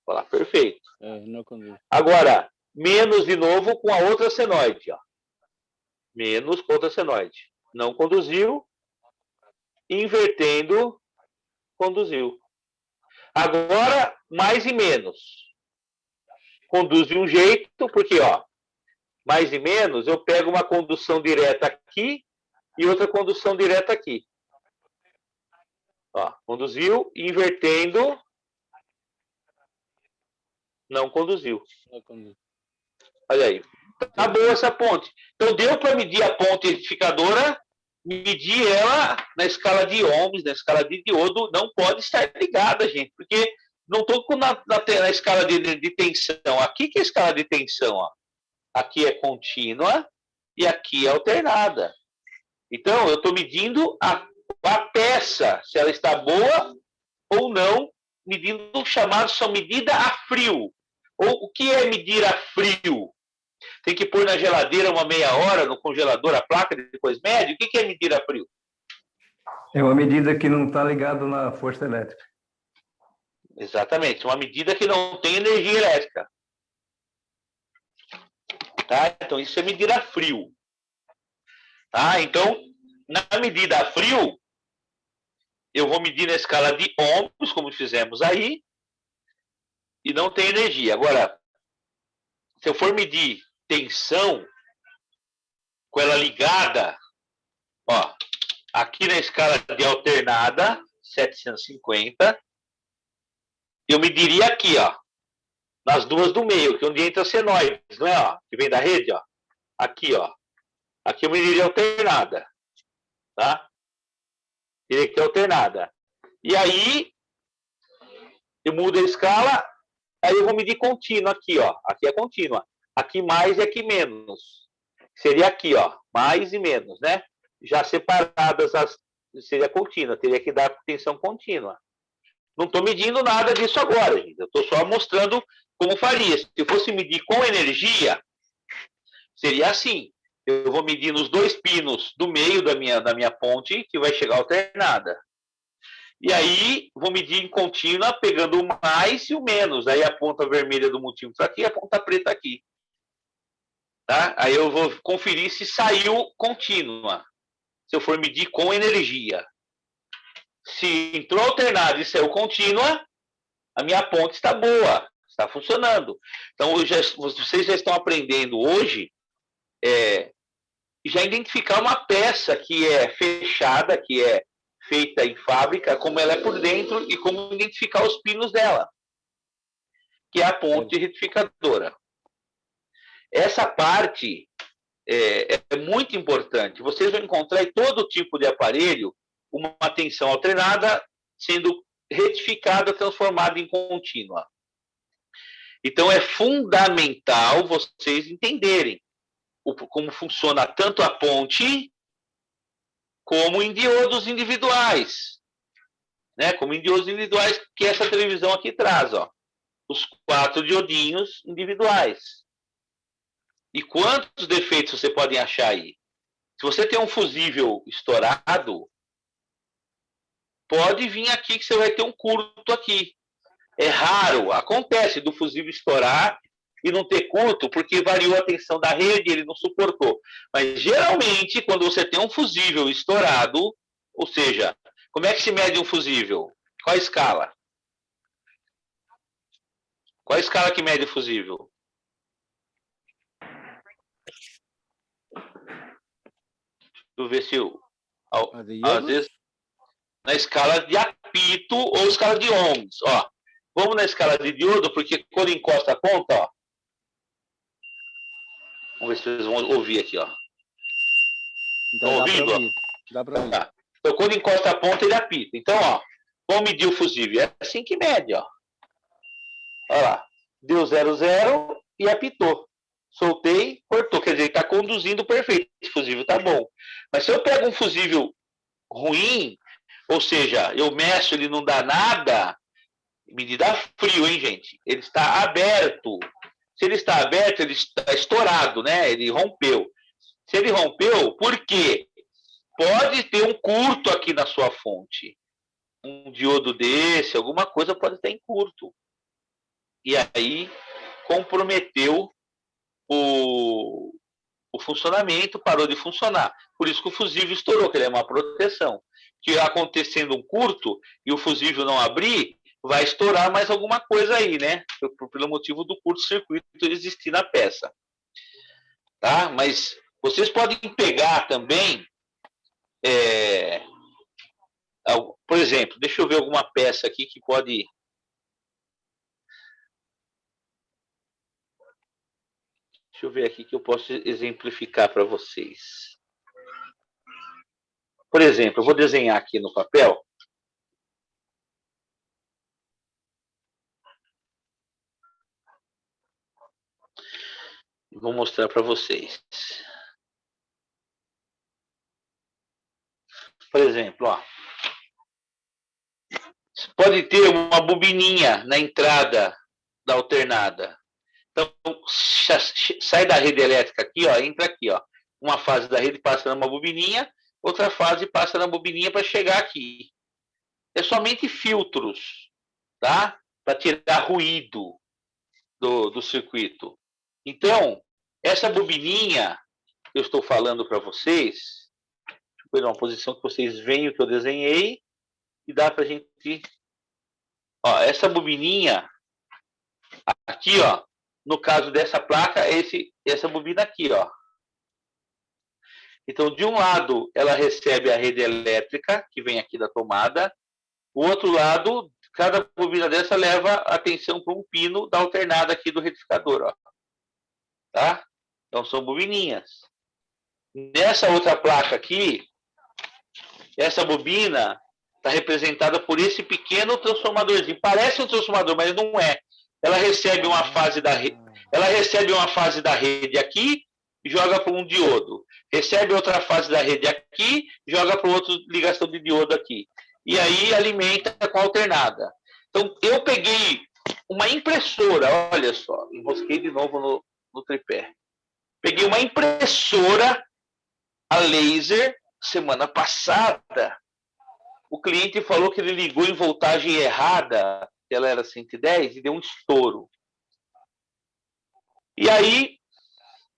Olha lá, perfeito. Não conduz. Agora, menos de novo com a outra senoide. Ó. Menos com outra senoide. Não conduziu. Invertendo, conduziu. Agora, mais e menos. Conduz de um jeito, porque, ó, mais e menos, eu pego uma condução direta aqui e outra condução direta aqui. Ó, conduziu, invertendo, não conduziu. Olha aí. Tá boa essa ponte. Então, deu para medir a ponte retificadora, medir ela na escala de ohms, na escala de diodo, não pode estar ligada, gente, porque não estou na escala de tensão. Aqui que é a escala de tensão, ó. Aqui é contínua e aqui é alternada. Então, eu estou medindo a peça, se ela está boa ou não, medindo o chamado são medida a frio. Ou o que é medir a frio? Tem que pôr na geladeira uma meia hora, no congelador a placa, depois mede. O que é medir a frio? É uma medida que não está ligada na força elétrica. Exatamente, uma medida que não tem energia elétrica. Tá? Então, isso é medir a frio. Tá? Então, na medida a frio, eu vou medir na escala de ohms, como fizemos aí, e não tem energia. Agora, se eu for medir tensão, com ela ligada, ó, aqui na escala de alternada, 750, eu mediria aqui, ó, nas duas do meio, que é onde entra as senoides, não é, ó, que vem da rede, ó, aqui, ó, aqui eu mediria alternada, tá? Teria que ter alternada. E aí, eu mudo a escala, aí eu vou medir contínua aqui, ó, aqui é contínua, aqui mais e aqui menos. Seria aqui, ó, mais e menos, né? Já separadas, seria contínua, teria que dar tensão contínua. Não estou medindo nada disso agora, gente. Eu estou só mostrando como faria. Se eu fosse medir com energia, seria assim. Eu vou medir nos dois pinos do meio da minha ponte, que vai chegar alternada. E aí, vou medir em contínua, pegando o mais e o menos. Aí a ponta vermelha do multímetro aqui e a ponta preta aqui. Tá? Aí eu vou conferir se saiu contínua. Se eu for medir com energia. Se entrou alternada e saiu contínua, a minha ponte está boa, está funcionando. Então, vocês já estão aprendendo hoje já identificar uma peça que é fechada, que é feita em fábrica, como ela é por dentro e como identificar os pinos dela, que é a ponte retificadora. Essa parte é muito importante. Vocês vão encontrar em todo tipo de aparelho uma tensão alternada sendo retificada, transformada em contínua. Então, é fundamental vocês entenderem como funciona tanto a ponte como em diodos individuais. Né? Como em diodos individuais que essa televisão aqui traz. Ó, os 4 diodinhos individuais. E quantos defeitos você pode achar aí? Se você tem um fusível estourado, pode vir aqui que você vai ter um curto aqui. É raro, acontece do fusível estourar e não ter curto, porque variou a tensão da rede, ele não suportou. Mas, geralmente, quando você tem um fusível estourado, ou seja, como é que se mede um fusível? Qual a escala? Qual a escala que mede o fusível? Deixa eu ver se eu... Às vezes, na escala de apito ou escala de ohms. Ó, vamos na escala de diodo, porque quando encosta a ponta, ó, vamos ver se vocês vão ouvir aqui, ó. Estão ouvindo? Dá para ouvir. Tá. Então, quando encosta a ponta, ele apita. Então, ó, vamos medir o fusível. É assim que mede, ó. Olha lá. Deu 0,0 e apitou. Soltei, cortou. Quer dizer, está conduzindo perfeito. Esse fusível tá bom. Mas se eu pego um fusível ruim, ou seja, eu meço, ele não dá nada, medida frio, hein, gente? Ele está aberto. Se ele está aberto, ele está estourado, né? Ele rompeu. Se ele rompeu, por quê? Pode ter um curto aqui na sua fonte. Um diodo desse, alguma coisa pode estar em curto. E aí comprometeu o funcionamento, parou de funcionar. Por isso que o fusível estourou, que ele é uma proteção. Que acontecendo um curto e o fusível não abrir, vai estourar mais alguma coisa aí, né? Pelo motivo do curto-circuito existir na peça. Tá? Mas vocês podem pegar também Por exemplo, deixa eu ver alguma peça aqui que pode... Deixa eu ver aqui que eu posso exemplificar para vocês. Por exemplo, eu vou desenhar aqui no papel. Vou mostrar para vocês. Por exemplo, ó. Você pode ter uma bobininha na entrada da alternada. Então, sai da rede elétrica aqui, ó, entra aqui, ó. Uma fase da rede passa numa bobininha, outra fase passa na bobininha para chegar aqui. É somente filtros, tá? Para tirar ruído do circuito. Então, essa bobininha que eu estou falando para vocês, deixa eu pôr uma posição que vocês veem o que eu desenhei e dá para a gente... Ó, essa bobininha aqui, ó, no caso dessa placa, é essa bobina aqui, ó. Então, de um lado, ela recebe a rede elétrica, que vem aqui da tomada. O outro lado, cada bobina dessa leva a tensão para um pino da alternada aqui do retificador, ó. Tá? Então, são bobininhas. Nessa outra placa aqui, essa bobina está representada por esse pequeno transformadorzinho. Parece um transformador, mas não é. Ela recebe uma fase da rede, aqui e joga para um diodo. Recebe outra fase da rede aqui, joga para outra ligação de diodo aqui. E aí alimenta com a alternada. Então, eu peguei uma impressora, olha só, enrosquei de novo no tripé. Peguei uma impressora a laser semana passada. O cliente falou que ele ligou em voltagem errada, que ela era 110, e deu um estouro. E aí,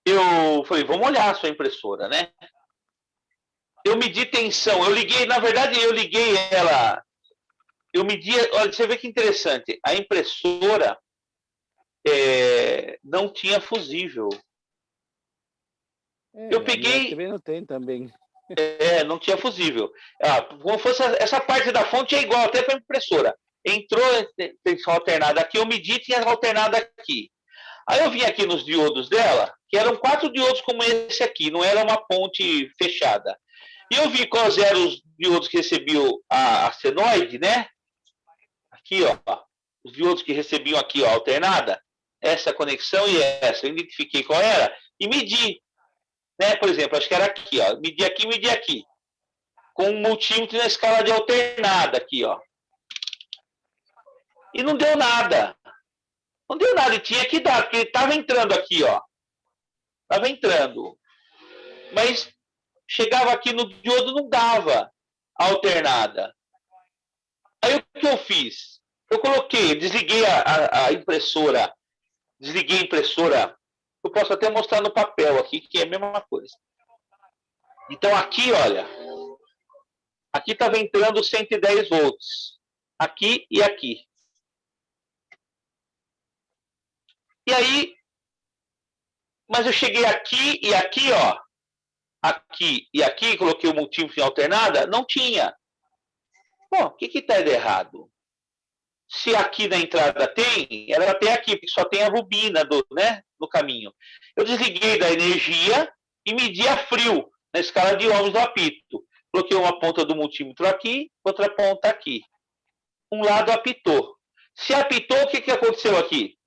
eu falei, vamos olhar a sua impressora, né? Eu medi tensão, eu liguei ela, eu medi, olha, você vê que interessante, a impressora não tinha fusível. Eu peguei... não tem também. Não tinha fusível. Como fosse essa parte da fonte é igual até para a impressora. Entrou tensão alternada aqui, eu medi, tinha alternada aqui. Aí eu vim aqui nos diodos dela, que eram 4 diodos como esse aqui, não era uma ponte fechada. E eu vi quais eram os diodos que recebiam a senoide, né? Aqui, ó. Os diodos que recebiam aqui, ó, alternada. Essa conexão e essa. Eu identifiquei qual era e medi. Né? Por exemplo, acho que era aqui, ó. Medi aqui. Com um multímetro na escala de alternada aqui, ó. E não deu nada. Não deu nada. E tinha que dar, porque ele estava entrando aqui, ó. Estava entrando. Mas chegava aqui no diodo, não dava a alternada. Aí o que eu fiz? Eu coloquei, desliguei a impressora. Desliguei a impressora. Eu posso até mostrar no papel aqui, que é a mesma coisa. Então aqui, olha. Aqui estava entrando 110 volts. Aqui e aqui. E aí, mas eu cheguei aqui e aqui, ó. Aqui e aqui, coloquei o multímetro em alternada, não tinha. Bom, o que está de errado? Se aqui na entrada tem, ela tem aqui, porque só tem a bobina no caminho. Eu desliguei da energia e medi a frio, na escala de ohms do apito. Coloquei uma ponta do multímetro aqui, outra ponta aqui. Um lado apitou. Se apitou, o que aconteceu aqui?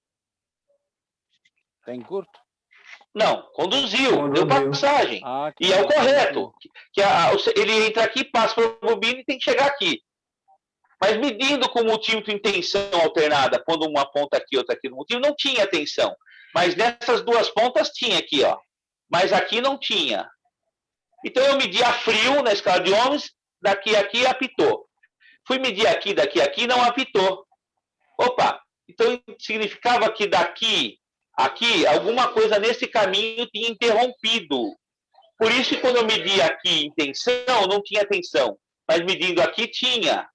Está em curto? Não, conduziu, deu passagem. E é o correto. Ele entra aqui, passa para a bobina e tem que chegar aqui. Mas medindo com o multímetro em tensão alternada, pondo uma ponta aqui, outra aqui no multímetro, não tinha tensão. Mas nessas duas pontas tinha aqui, ó. Mas aqui não tinha. Então eu medi a frio na escala de ohms, daqui a aqui apitou. Fui medir aqui, daqui a aqui, não apitou. Opa, então significava que daqui aqui, alguma coisa nesse caminho tinha interrompido. Por isso que quando eu medi aqui em tensão, não tinha tensão. Mas medindo aqui, tinha.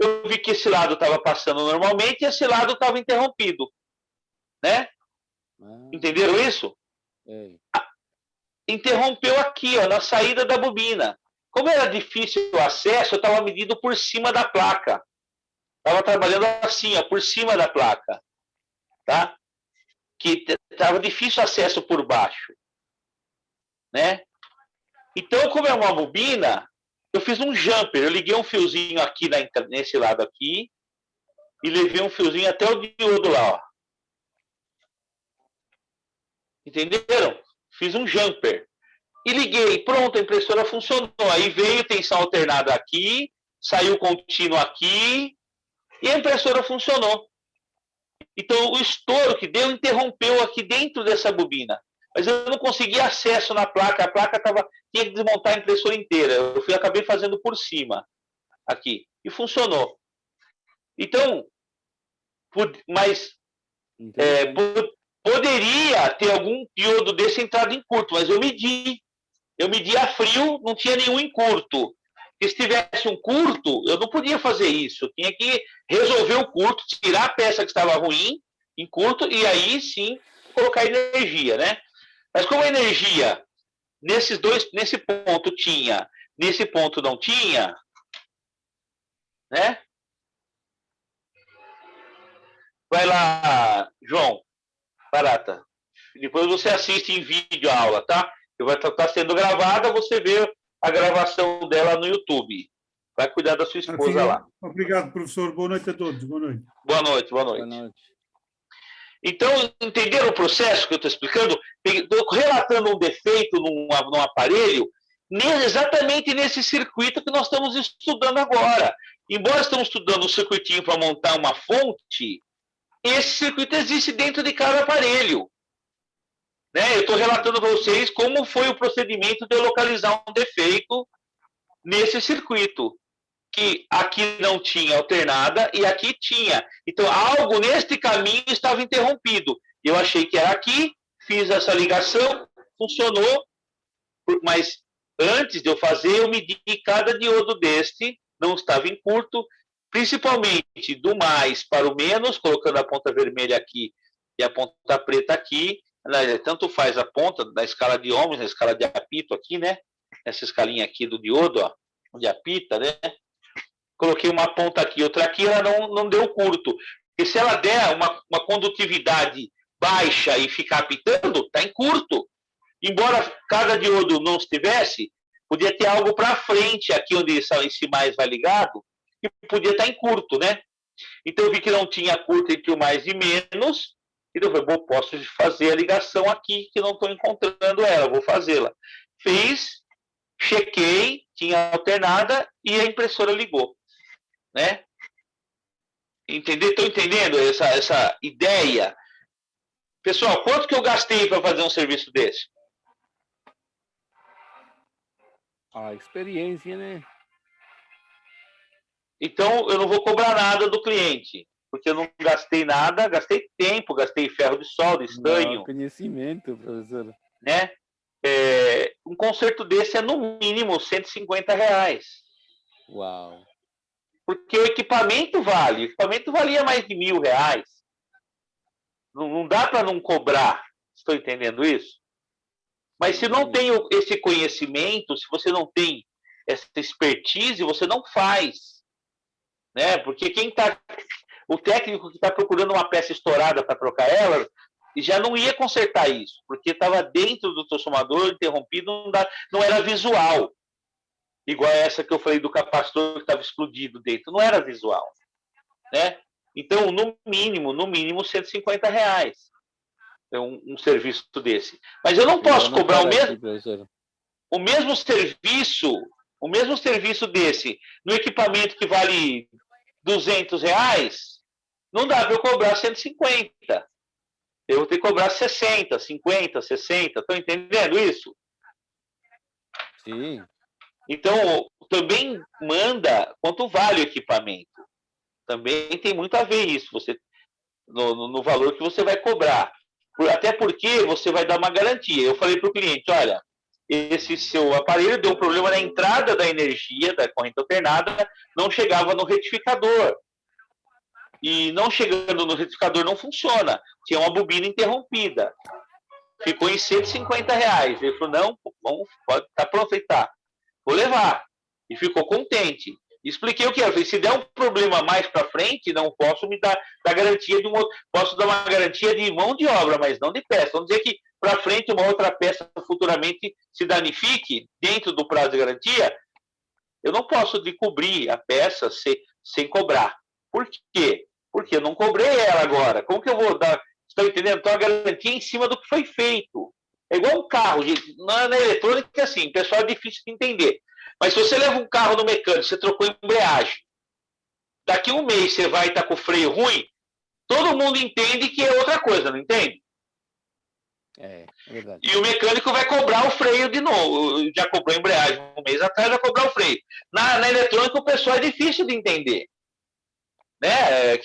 Eu vi que esse lado estava passando normalmente e esse lado estava interrompido. Né? Entenderam isso? Interrompeu aqui, ó, na saída da bobina. Como era difícil o acesso, eu estava medindo por cima da placa. Estava trabalhando assim, ó, por cima da placa. Tá? Que estava difícil o acesso por baixo. Né? Então, como é uma bobina, eu fiz um jumper. Eu liguei um fiozinho aqui nesse lado aqui e levei um fiozinho até o diodo lá. Ó. Entenderam? Fiz um jumper. E liguei. Pronto, a impressora funcionou. Aí veio tensão alternada aqui, saiu contínuo aqui e a impressora funcionou. Então, o estouro que deu interrompeu aqui dentro dessa bobina. Mas eu não consegui acesso na placa. A placa tinha que desmontar a impressora inteira. Eu acabei fazendo por cima aqui. E funcionou. Então, poderia ter algum diodo desse entrado em curto, mas eu medi. Eu medi a frio, não tinha nenhum em curto. Se tivesse um curto, eu não podia fazer isso. Eu tinha que resolver o curto, tirar a peça que estava ruim em curto e aí sim colocar energia, né? Mas como a energia nesse ponto tinha, nesse ponto não tinha, né? Vai lá, João, Barata. Depois você assiste em vídeo a aula, tá? Vai estar sendo gravada, você vê a gravação dela no YouTube. Vai cuidar da sua esposa lá. Obrigado, professor. Boa noite a todos. Boa noite. Boa noite, boa noite. Boa noite. Então, entenderam o processo que eu estou explicando? Estou relatando um defeito num aparelho, exatamente nesse circuito que nós estamos estudando agora. Embora estamos estudando um circuitinho para montar uma fonte, esse circuito existe dentro de cada aparelho. Né? Eu estou relatando para vocês como foi o procedimento de eu localizar um defeito nesse circuito. Que aqui não tinha alternada e aqui tinha. Então, algo neste caminho estava interrompido. Eu achei que era aqui, fiz essa ligação, funcionou, mas antes de eu fazer, eu medi cada diodo deste, não estava em curto, principalmente do mais para o menos, colocando a ponta vermelha aqui e a ponta preta aqui. Tanto faz a ponta da escala de ohms, na escala de apito aqui, né? Essa escalinha aqui do diodo, ó, de apita, né? Coloquei uma ponta aqui, outra aqui, ela não deu curto. E se ela der uma condutividade baixa e ficar apitando, está em curto. Embora cada diodo não estivesse, podia ter algo para frente, aqui onde esse mais vai ligado, que podia estar em curto, né? Então eu vi que não tinha curto entre o mais e menos, e eu falei, bom, posso fazer a ligação aqui, que não estou encontrando ela, vou fazê-la. Fiz, chequei, tinha alternada, e a impressora ligou. Né? Estão entendendo essa ideia? Pessoal, quanto que eu gastei para fazer um serviço desse? A experiência, né? Então, eu não vou cobrar nada do cliente, porque eu não gastei nada, gastei tempo, gastei ferro de solda, estanho. Conhecimento, professor. Né? Um conserto desse é no mínimo R$150. Uau! Porque o equipamento vale. O equipamento valia mais de R$1.000. Não dá para não cobrar. Estou entendendo isso? Mas se não tem esse conhecimento, se você não tem essa expertise, você não faz. Né? Porque o técnico que está procurando uma peça estourada para trocar ela, já não ia consertar isso, porque estava dentro do transformador, interrompido, não era visual. Igual essa que eu falei do capacitor que estava explodido dentro. Não era visual. Né? Então, no mínimo R$150. É um serviço desse. Mas eu não posso cobrar o mesmo serviço desse no equipamento que vale R$200. Não dá para eu cobrar 150. Eu vou ter que cobrar 60, 50, 60. Estão entendendo isso? Sim. Então, também manda quanto vale o equipamento. Também tem muito a ver isso, no valor que você vai cobrar. Até porque você vai dar uma garantia. Eu falei para o cliente, olha, esse seu aparelho deu um problema na entrada da energia, da corrente alternada, não chegava no retificador. E não chegando no retificador não funciona. Tinha uma bobina interrompida. Ficou em R$150. Ele falou, não, pode, tá pronto, aí tá. Vou levar. E ficou contente. Expliquei o que era. Falei, se der um problema mais para frente, não posso me dar garantia de um outro. Posso dar uma garantia de mão de obra, mas não de peça. Vamos dizer que para frente uma outra peça futuramente se danifique dentro do prazo de garantia, eu não posso cobrir a peça sem cobrar. Por quê? Porque eu não cobrei ela agora. Como que eu vou dar? Estão entendendo? Então a garantia é em cima do que foi feito. É igual um carro, gente. Na eletrônica é assim, pessoal, é difícil de entender. Mas se você leva um carro no mecânico, você trocou a embreagem, daqui um mês você vai estar com o freio ruim, todo mundo entende que é outra coisa, não entende? É verdade. E o mecânico vai cobrar o freio de novo. Já cobrou a embreagem um mês atrás, vai cobrar o freio. Na eletrônica, o pessoal é difícil de entender. Né?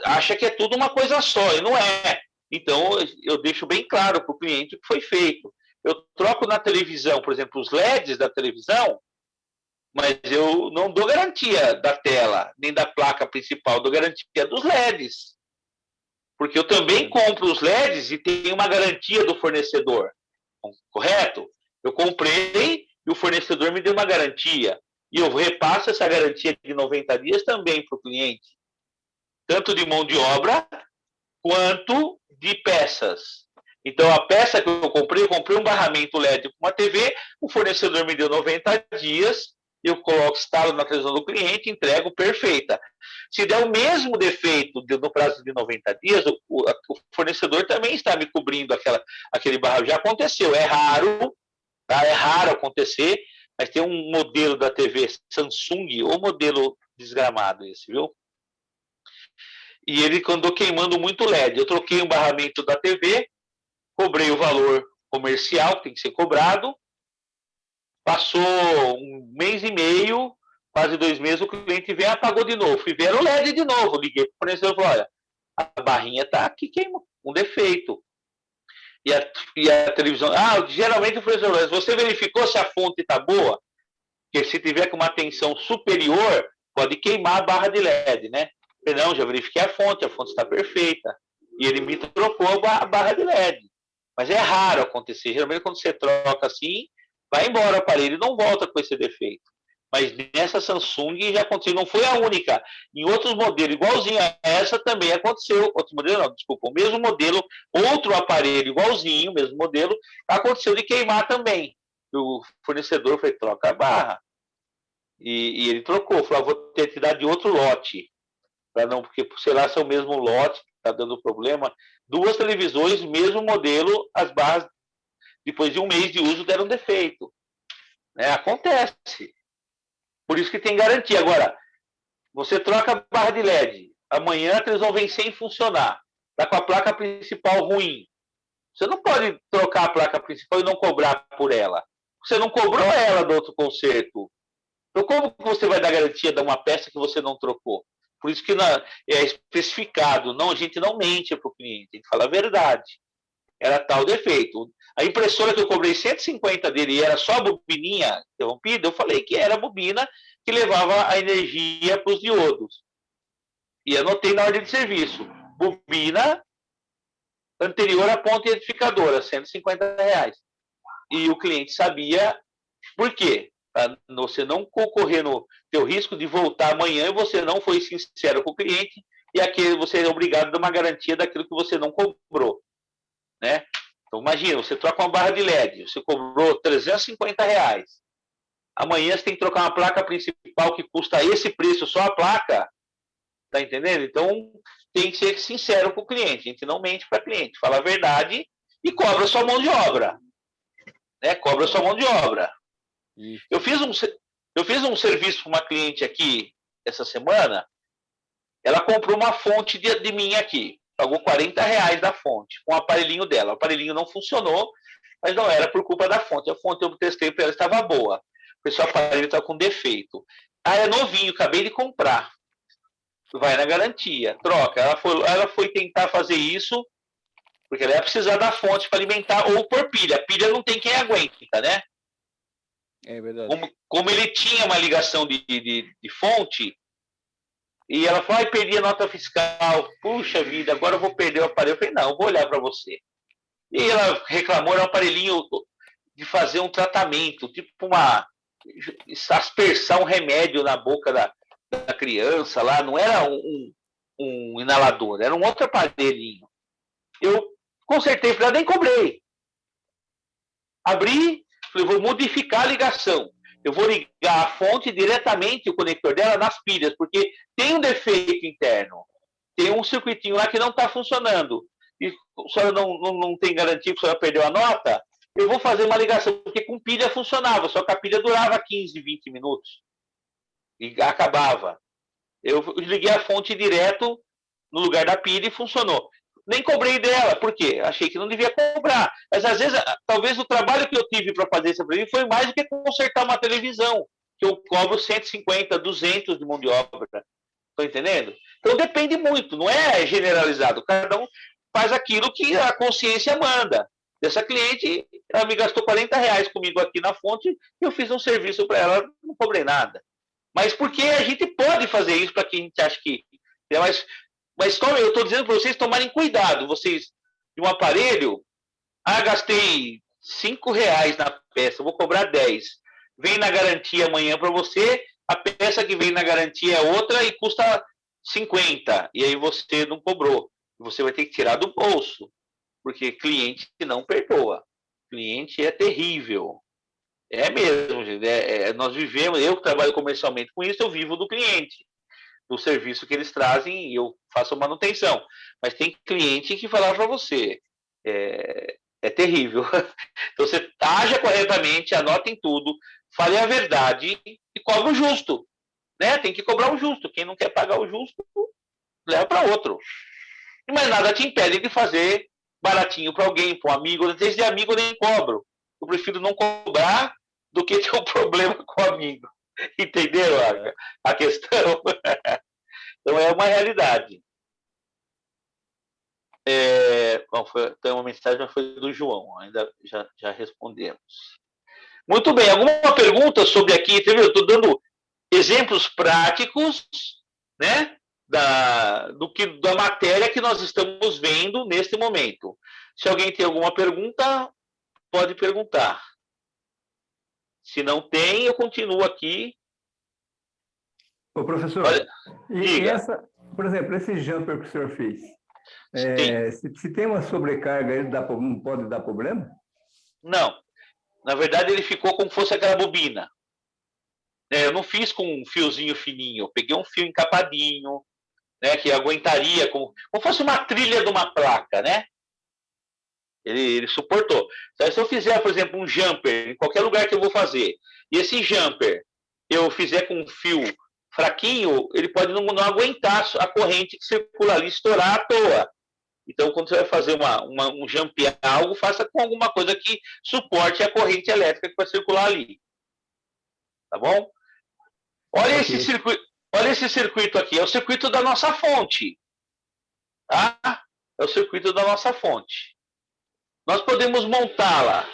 Acha que é tudo uma coisa só, e não é. Então, eu deixo bem claro para o cliente o que foi feito. Eu troco na televisão, por exemplo, os LEDs da televisão, mas eu não dou garantia da tela, nem da placa principal, dou garantia dos LEDs. Porque eu também compro os LEDs e tenho uma garantia do fornecedor. Correto? Eu comprei e o fornecedor me deu uma garantia. E eu repasso essa garantia de 90 dias também para o cliente. Tanto de mão de obra, quanto de peças. Então, a peça que eu comprei um barramento LED com uma TV, o fornecedor me deu 90 dias, eu coloco, instalo na televisão do cliente, entrego perfeita. Se der o mesmo defeito no prazo de 90 dias, o fornecedor também está me cobrindo aquele barramento. Já aconteceu, é raro, tá? É raro acontecer, mas tem um modelo da TV Samsung, ou modelo desgramado esse, viu? E ele andou queimando muito LED. Eu troquei um barramento da TV, cobrei o valor comercial, que tem que ser cobrado. Passou um mês e meio, quase 2 meses, o cliente veio e apagou de novo. Fui ver o LED de novo. Liguei para o fornecedor e falei, olha, a barrinha está aqui, queimou, um defeito. E a televisão... geralmente o fornecedor, você verificou se a fonte está boa? Porque se tiver com uma tensão superior, pode queimar a barra de LED, né? Não, já verifiquei a fonte está perfeita. E ele me trocou a barra de LED. Mas é raro acontecer. Geralmente, quando você troca assim, vai embora o aparelho e não volta com esse defeito. Mas nessa Samsung já aconteceu. Não foi a única. Em outros modelos, igualzinho a essa, também aconteceu. Outro modelo não, desculpa. O mesmo modelo, outro aparelho igualzinho, mesmo modelo, aconteceu de queimar também. O fornecedor foi troca a barra. E ele trocou. Falou, vou ter que dar de outro lote. Porque, sei lá, se é o mesmo lote, está dando problema. 2 televisões, mesmo modelo, as barras, depois de um mês de uso, deram defeito. Né? Acontece. Por isso que tem garantia. Agora, você troca a barra de LED, amanhã a televisão vem sem funcionar, está com a placa principal ruim. Você não pode trocar a placa principal e não cobrar por ela. Você não cobrou ela do outro conserto. Então, como você vai dar garantia de uma peça que você não trocou? Por isso que é especificado. Não, a gente não mente para o cliente, a gente fala a verdade. Era tal defeito. A impressora que eu cobrei 150 dele e era só a bobininha interrompida, eu falei que era a bobina que levava a energia para os diodos. E anotei na ordem de serviço. Bobina anterior à ponta identificadora, R$150. E o cliente sabia por quê. Para você não concorrer no teu risco de voltar amanhã e você não foi sincero com o cliente e aquele você é obrigado a dar uma garantia daquilo que você não cobrou. Né? Então, imagina, você troca uma barra de LED, você cobrou R$350. Amanhã você tem que trocar uma placa principal que custa esse preço, só a placa. Tá entendendo? Então, tem que ser sincero com o cliente. A gente não mente para o cliente, fala a verdade e cobra sua mão de obra. Né? Cobra sua mão de obra. Eu fiz um serviço para uma cliente aqui essa semana. Ela comprou uma fonte de minha aqui. Pagou R$40 da fonte, com o aparelhinho dela. O aparelhinho não funcionou, mas não era por culpa da fonte. A fonte eu testei para ela, estava boa. O pessoal, o aparelho estava com defeito. É novinho, acabei de comprar. Vai na garantia, troca. Ela foi tentar fazer isso, porque ela ia precisar da fonte para alimentar ou por pilha. A pilha não tem quem aguenta, né? É verdade. Como ele tinha uma ligação de fonte, e ela falou, perdi a nota fiscal. Puxa vida, agora eu vou perder o aparelho. Eu falei, não, eu vou olhar para você. E ela reclamou, era um aparelhinho de fazer um tratamento, tipo aspersar um remédio na boca da criança lá, não era um inalador, era um outro aparelhinho. Eu consertei para ela, nem cobrei. Abri, falei, vou modificar a ligação. Eu vou ligar a fonte diretamente, o conector dela, nas pilhas, porque tem um defeito interno. Tem um circuitinho lá que não está funcionando. E a senhora não tem garantia que a senhora perdeu a nota? Eu vou fazer uma ligação, porque com pilha funcionava, só que a pilha durava 15, 20 minutos. E acabava. Eu liguei a fonte direto no lugar da pilha e funcionou. Nem cobrei dela, por quê? Achei que não devia cobrar. Mas às vezes, talvez o trabalho que eu tive para fazer isso para mim foi mais do que consertar uma televisão, que eu cobro 150, 200 de mão de obra. Estão entendendo? Então depende muito, não é generalizado. Cada um faz aquilo que a consciência manda. Essa cliente, ela me gastou R$40 comigo aqui na fonte e eu fiz um serviço para ela, não cobrei nada. Mas porque a gente pode fazer isso para quem a gente acha que... Mas eu estou dizendo para vocês tomarem cuidado. Vocês, de um aparelho, gastei R$5 na peça, vou cobrar 10. Vem na garantia amanhã para você, a peça que vem na garantia é outra e custa 50. E aí você não cobrou. Você vai ter que tirar do bolso. Porque cliente não perdoa. Cliente é terrível. É mesmo, gente. Nós vivemos, eu que trabalho comercialmente com isso, eu vivo do cliente. Do serviço que eles trazem e eu faço manutenção. Mas tem cliente que falar para você, é terrível. Então você haja corretamente, anotem tudo, fale a verdade e cobre o justo. Né? Tem que cobrar o justo. Quem não quer pagar o justo, leva para outro. Mas nada te impede de fazer baratinho para alguém, para um amigo. Desde amigo eu nem cobro. Eu prefiro não cobrar do que ter um problema com o amigo. Entendeu a questão? Então é uma realidade. Bom, tem uma mensagem, mas foi do João, ainda já respondemos. Muito bem, alguma pergunta sobre aqui? Eu estou dando exemplos práticos, né, da matéria que nós estamos vendo neste momento. Se alguém tem alguma pergunta, pode perguntar. Se não tem, eu continuo aqui. Ô, professor, Olha, por exemplo, esse jumper que o senhor fez, se tem uma sobrecarga, ele não pode dar problema? Não. Na verdade, ele ficou como se fosse aquela bobina. Eu não fiz com um fiozinho fininho, eu peguei um fio encapadinho, né, que aguentaria, como fosse uma trilha de uma placa, né? Ele suportou. Então, se eu fizer, por exemplo, um jumper, em qualquer lugar que eu vou fazer, e esse jumper eu fizer com um fio fraquinho, ele pode não aguentar a corrente que circula ali, estourar à toa. Então, quando você vai fazer um jumper algo, faça com alguma coisa que suporte a corrente elétrica que vai circular ali. Tá bom? Olha esse circuito aqui, é o circuito da nossa fonte. Tá? É o circuito da nossa fonte. Nós podemos montá-la,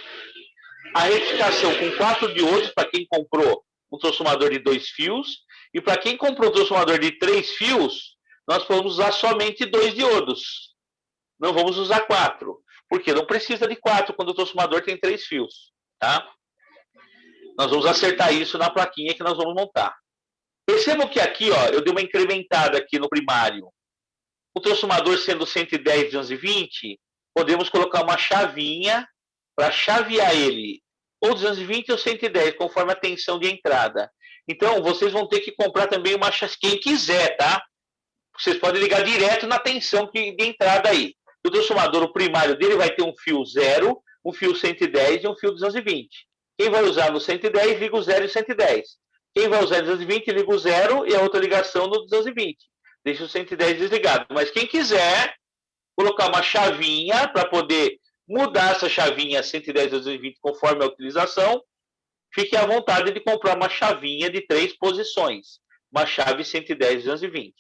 a retificação com 4 diodos, para quem comprou um transformador de 2 fios, e para quem comprou um transformador de 3 fios, nós vamos usar somente 2 diodos. Não vamos usar 4, porque não precisa de 4 quando o transformador tem 3 fios. Tá? Nós vamos acertar isso na plaquinha que nós vamos montar. Percebam que aqui, ó, eu dei uma incrementada aqui no primário. O transformador sendo 110 220, podemos colocar uma chavinha para chavear ele, ou 220 ou 110, conforme a tensão de entrada. Então, vocês vão ter que comprar também uma chavinha, quem quiser, tá? Vocês podem ligar direto na tensão de entrada aí. O transformador, o primário dele vai ter um fio 0, um fio 110 e um fio 220. Quem vai usar no 110, liga o 0 e 110. Quem vai usar no 220, liga o 0 e a outra ligação no 220. Deixa o 110 desligado. Mas quem quiser colocar uma chavinha para poder mudar essa chavinha 110 a 220 conforme a utilização, fique à vontade de comprar uma chavinha de 3 posições. Uma chave 110 a 220.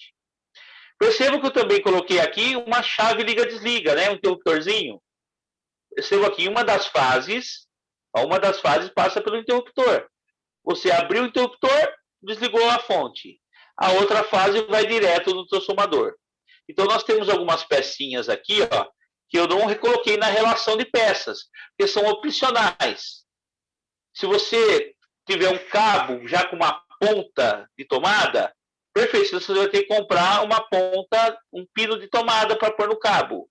Percebo que eu também coloquei aqui uma chave liga-desliga, né? Um interruptorzinho. Percebo aqui uma das fases passa pelo interruptor. Você abriu o interruptor, desligou a fonte. A outra fase vai direto no transformador. Então, nós temos algumas pecinhas aqui, ó, que eu não recoloquei na relação de peças, porque são opcionais. Se você tiver um cabo já com uma ponta de tomada, perfeito, você vai ter que comprar uma ponta, um pino de tomada para pôr no cabo,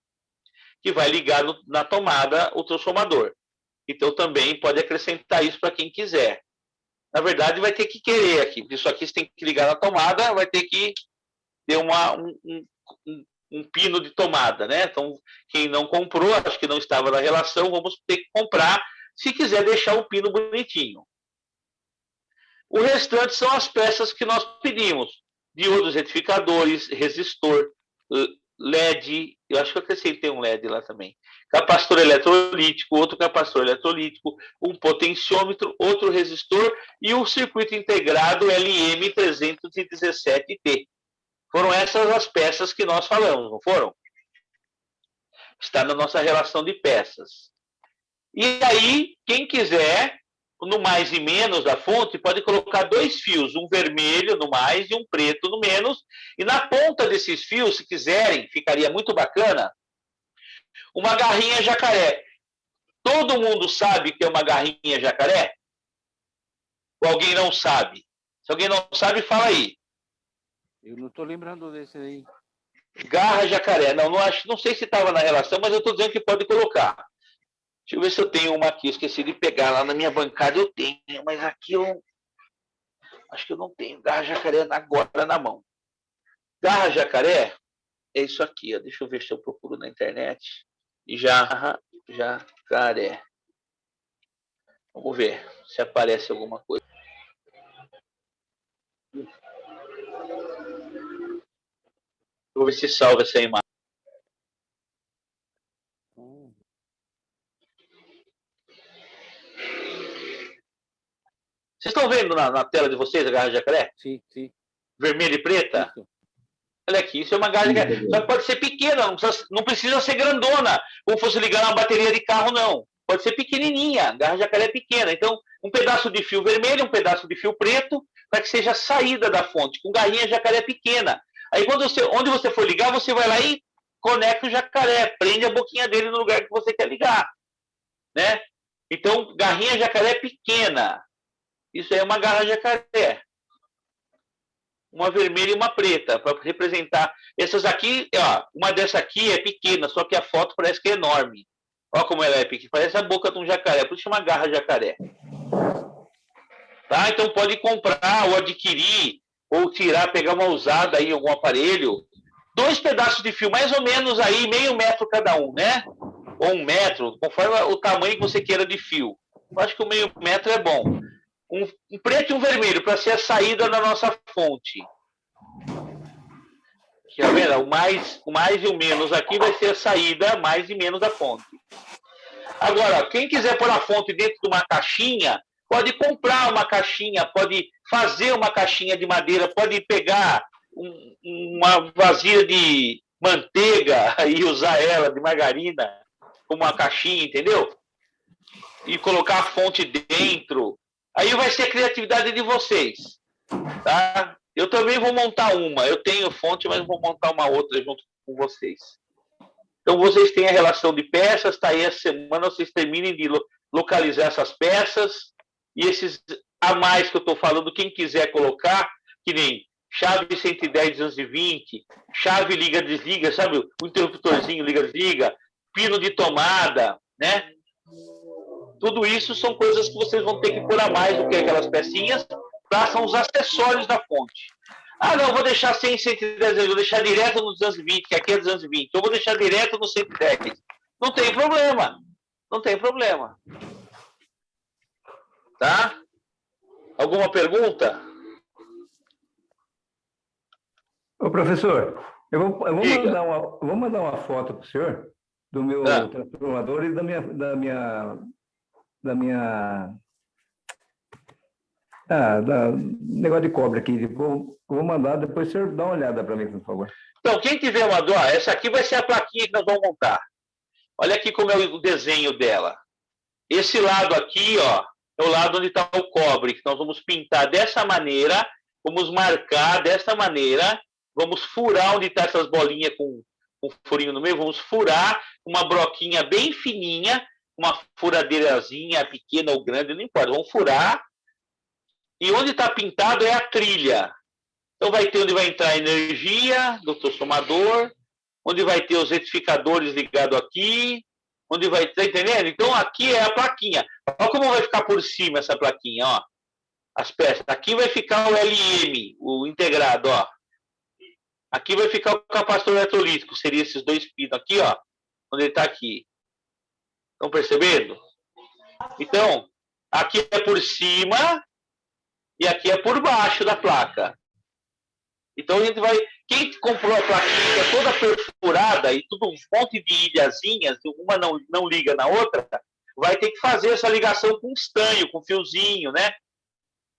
que vai ligar na tomada o transformador. Então também pode acrescentar isso para quem quiser. Na verdade, vai ter que querer aqui. Isso aqui você tem que ligar na tomada, vai ter que ter um pino de tomada, né? Então, quem não comprou, acho que não estava na relação, vamos ter que comprar, se quiser deixar o pino bonitinho. O restante são as peças que nós pedimos. Diodos retificadores, resistor, LED, eu acho que eu acrescentei um LED lá também. Capacitor eletrolítico, outro capacitor eletrolítico, um potenciômetro, outro resistor e o circuito integrado LM317T. Foram essas as peças que nós falamos, não foram? Está na nossa relação de peças. E aí, quem quiser, no mais e menos da fonte, pode colocar 2 fios, um vermelho no mais e um preto no menos. E na ponta desses fios, se quiserem, ficaria muito bacana, uma garrinha jacaré. Todo mundo sabe que é uma garrinha jacaré? Ou alguém não sabe? Se alguém não sabe, fala aí. Eu não estou lembrando desse aí. Garra jacaré. Não sei se estava na relação, mas eu estou dizendo que pode colocar. Deixa eu ver se eu tenho uma aqui. Esqueci de pegar lá na minha bancada. Eu tenho, mas aqui eu acho que eu não tenho garra jacaré agora na mão. Garra jacaré é isso aqui. Ó. Deixa eu ver se eu procuro na internet. Garra jacaré. Vamos ver se aparece alguma coisa. Vou ver se salva essa imagem. Vocês estão vendo na tela de vocês a garra jacaré? Sim, sim. Vermelha e preta? Isso. Olha aqui, isso é uma garra jacaré. Só que pode ser pequena, não precisa ser grandona, como fosse ligar uma bateria de carro, não. Pode ser pequenininha, a garra jacaré é pequena. Então, um pedaço de fio vermelho, um pedaço de fio preto, para que seja a saída da fonte, com garrinha jacaré pequena. Aí, onde você for ligar, você vai lá e conecta o jacaré, prende a boquinha dele no lugar que você quer ligar. Né? Então, garrinha jacaré pequena. Isso aí é uma garra jacaré. Uma vermelha e uma preta, para representar. Essas aqui, ó, uma dessa aqui é pequena, só que a foto parece que é enorme. Olha como ela é pequena, parece a boca de um jacaré, por isso chama garra jacaré. Tá? Então pode comprar ou adquirir, ou tirar, pegar uma usada aí em algum aparelho. 2 pedaços de fio, mais ou menos aí, meio metro cada um, né? Ou 1 metro, conforme o tamanho que você queira de fio. Eu acho que o meio metro é bom. Um preto e um vermelho, para ser a saída da nossa fonte. Aqui, tá vendo? O mais e o menos aqui vai ser a saída, mais e menos da fonte. Agora, quem quiser pôr a fonte dentro de uma caixinha, pode comprar uma caixinha, pode fazer uma caixinha de madeira, pode pegar uma vasilha de manteiga e usar ela, de margarina, como uma caixinha, entendeu? E colocar a fonte dentro. Aí vai ser a criatividade de vocês, tá? Eu também vou montar uma. Eu tenho fonte, mas vou montar uma outra junto com vocês. Então, vocês têm a relação de peças, tá aí essa semana, vocês terminem de localizar essas peças e esses a mais que eu estou falando, quem quiser colocar, que nem chave 110, 220, chave liga-desliga, sabe? O interruptorzinho liga-desliga, pino de tomada, né? Tudo isso são coisas que vocês vão ter que pôr a mais do que aquelas pecinhas, para são os acessórios da fonte. Ah, não, vou deixar sem 110, vou deixar direto no 220, que aqui é 220. Eu vou deixar direto no 110. Não tem problema. Não tem problema. Tá? Alguma pergunta? Ô, professor, eu vou mandar uma foto para o senhor do meu transformador e da negócio de cobre aqui. Vou mandar, depois o senhor dá uma olhada para mim, por favor. Então, quem tiver uma dó, essa aqui vai ser a plaquinha que nós vamos montar. Olha aqui como é o desenho dela. Esse lado aqui, ó, é o lado onde está o cobre, que nós vamos pintar dessa maneira, vamos marcar dessa maneira, vamos furar onde está essas bolinhas com um furinho no meio, vamos furar uma broquinha bem fininha, uma furadeirazinha pequena ou grande, não importa, vamos furar E onde está pintado é a trilha. Então vai ter onde vai entrar a energia do transformador, onde vai ter os retificadores ligados aqui, onde vai, tá entendendo? Então aqui é a plaquinha. Olha como vai ficar por cima essa plaquinha, ó. As peças. Aqui vai ficar o LM, o integrado, ó. Aqui vai ficar o capacitor eletrolítico, seria esses dois pinos aqui, ó, onde ele está aqui. Estão percebendo? Então, aqui é por cima e aqui é por baixo da placa. Então a gente vai... Quem comprou a plaquinha toda perfurada e tudo um monte de ilhazinhas, uma não liga na outra, vai ter que fazer essa ligação com estanho, com fiozinho, né?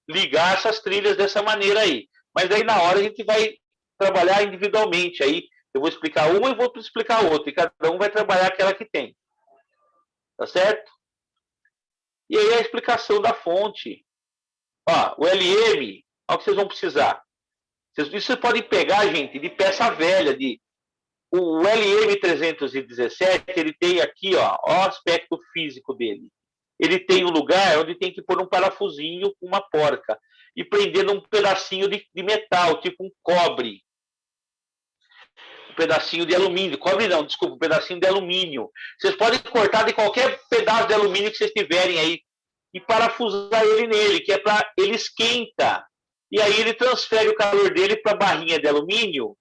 Ligar essas trilhas dessa maneira aí. Mas daí na hora a gente vai trabalhar individualmente. Aí eu vou explicar uma e vou explicar outra. E cada um vai trabalhar aquela que tem. Tá certo? E aí a explicação da fonte. Ó, o LM, olha o que vocês vão precisar. Vocês podem pegar, gente, de peça velha. O LM317, ele tem aqui, ó o aspecto físico dele. Ele tem um lugar onde tem que pôr um parafusinho com uma porca e prender num pedacinho de metal, tipo um cobre. Um pedacinho de alumínio. Cobre não, desculpa, um pedacinho de alumínio. Vocês podem cortar de qualquer pedaço de alumínio que vocês tiverem aí e parafusar ele nele, que é para ele esquenta. E aí ele transfere o calor dele para a barrinha de alumínio,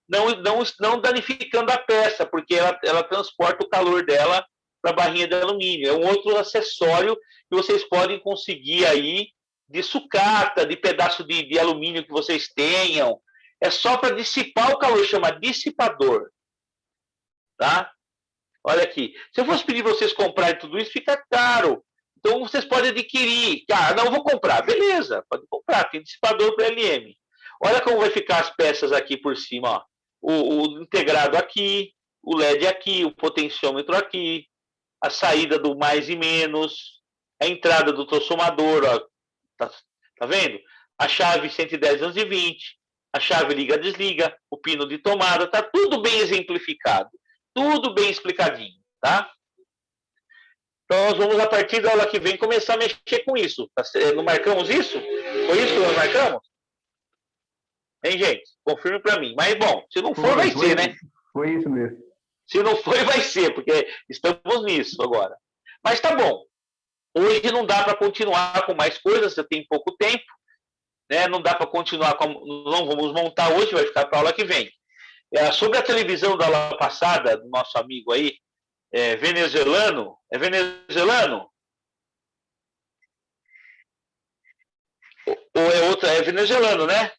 não danificando a peça, porque ela transporta o calor dela para a barrinha de alumínio. É um outro acessório que vocês podem conseguir aí de sucata, de pedaço de alumínio que vocês tenham. É só para dissipar o calor, chama dissipador. Tá? Olha aqui. Se eu fosse pedir vocês comprarem tudo isso, fica caro. Então, vocês podem adquirir. Ah, não, eu vou comprar. Beleza, pode comprar. Tem dissipador para LM. Olha como vai ficar as peças aqui por cima. Ó. O integrado aqui, o LED aqui, o potenciômetro aqui, a saída do mais e menos, a entrada do transformador. Ó. Tá vendo? A chave 110/220, a chave liga-desliga, o pino de tomada. Tá tudo bem exemplificado. Tudo bem explicadinho. Tá? Então, nós vamos, a partir da aula que vem, começar a mexer com isso. Não marcamos isso? Foi isso que nós marcamos? Hein, gente? Confirme para mim. Mas, bom, se não for, vai ser, né? Foi isso mesmo. Se não for, vai ser, porque estamos nisso agora. Mas tá bom. Hoje não dá para continuar com mais coisas, você tem pouco tempo. Né? Não dá para continuar com... Não vamos montar hoje, vai ficar para a aula que vem. Sobre a televisão da aula passada, do nosso amigo aí, venezuelano. É venezuelano? Ou é outra? É venezuelano, né?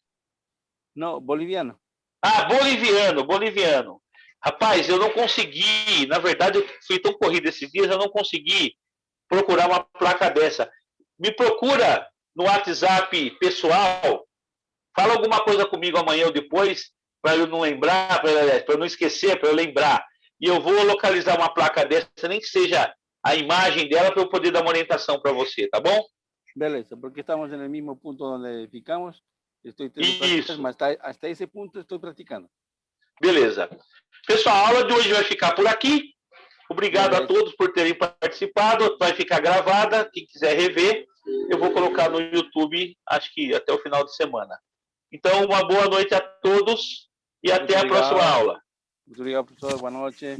Não, boliviano. Ah, boliviano. Rapaz, eu não consegui, na verdade, eu fui tão corrido esses dias, eu não consegui procurar uma placa dessa. Me procura no WhatsApp pessoal, fala alguma coisa comigo amanhã ou depois, para eu não lembrar, para eu não esquecer, para eu lembrar. E eu vou localizar uma placa dessa, nem que seja a imagem dela, para eu poder dar uma orientação para você, tá bom? Beleza, porque estamos no mesmo ponto onde ficamos. Estou tendo práticas, mas hasta esse ponto estou praticando. Beleza. Pessoal, a aula de hoje vai ficar por aqui. Obrigado a todos por terem participado. Vai ficar gravada. Quem quiser rever, eu vou colocar no YouTube, acho que até o final de semana. Então, uma boa noite a todos e até a próxima aula. Muito obrigado, professor. Boa noite.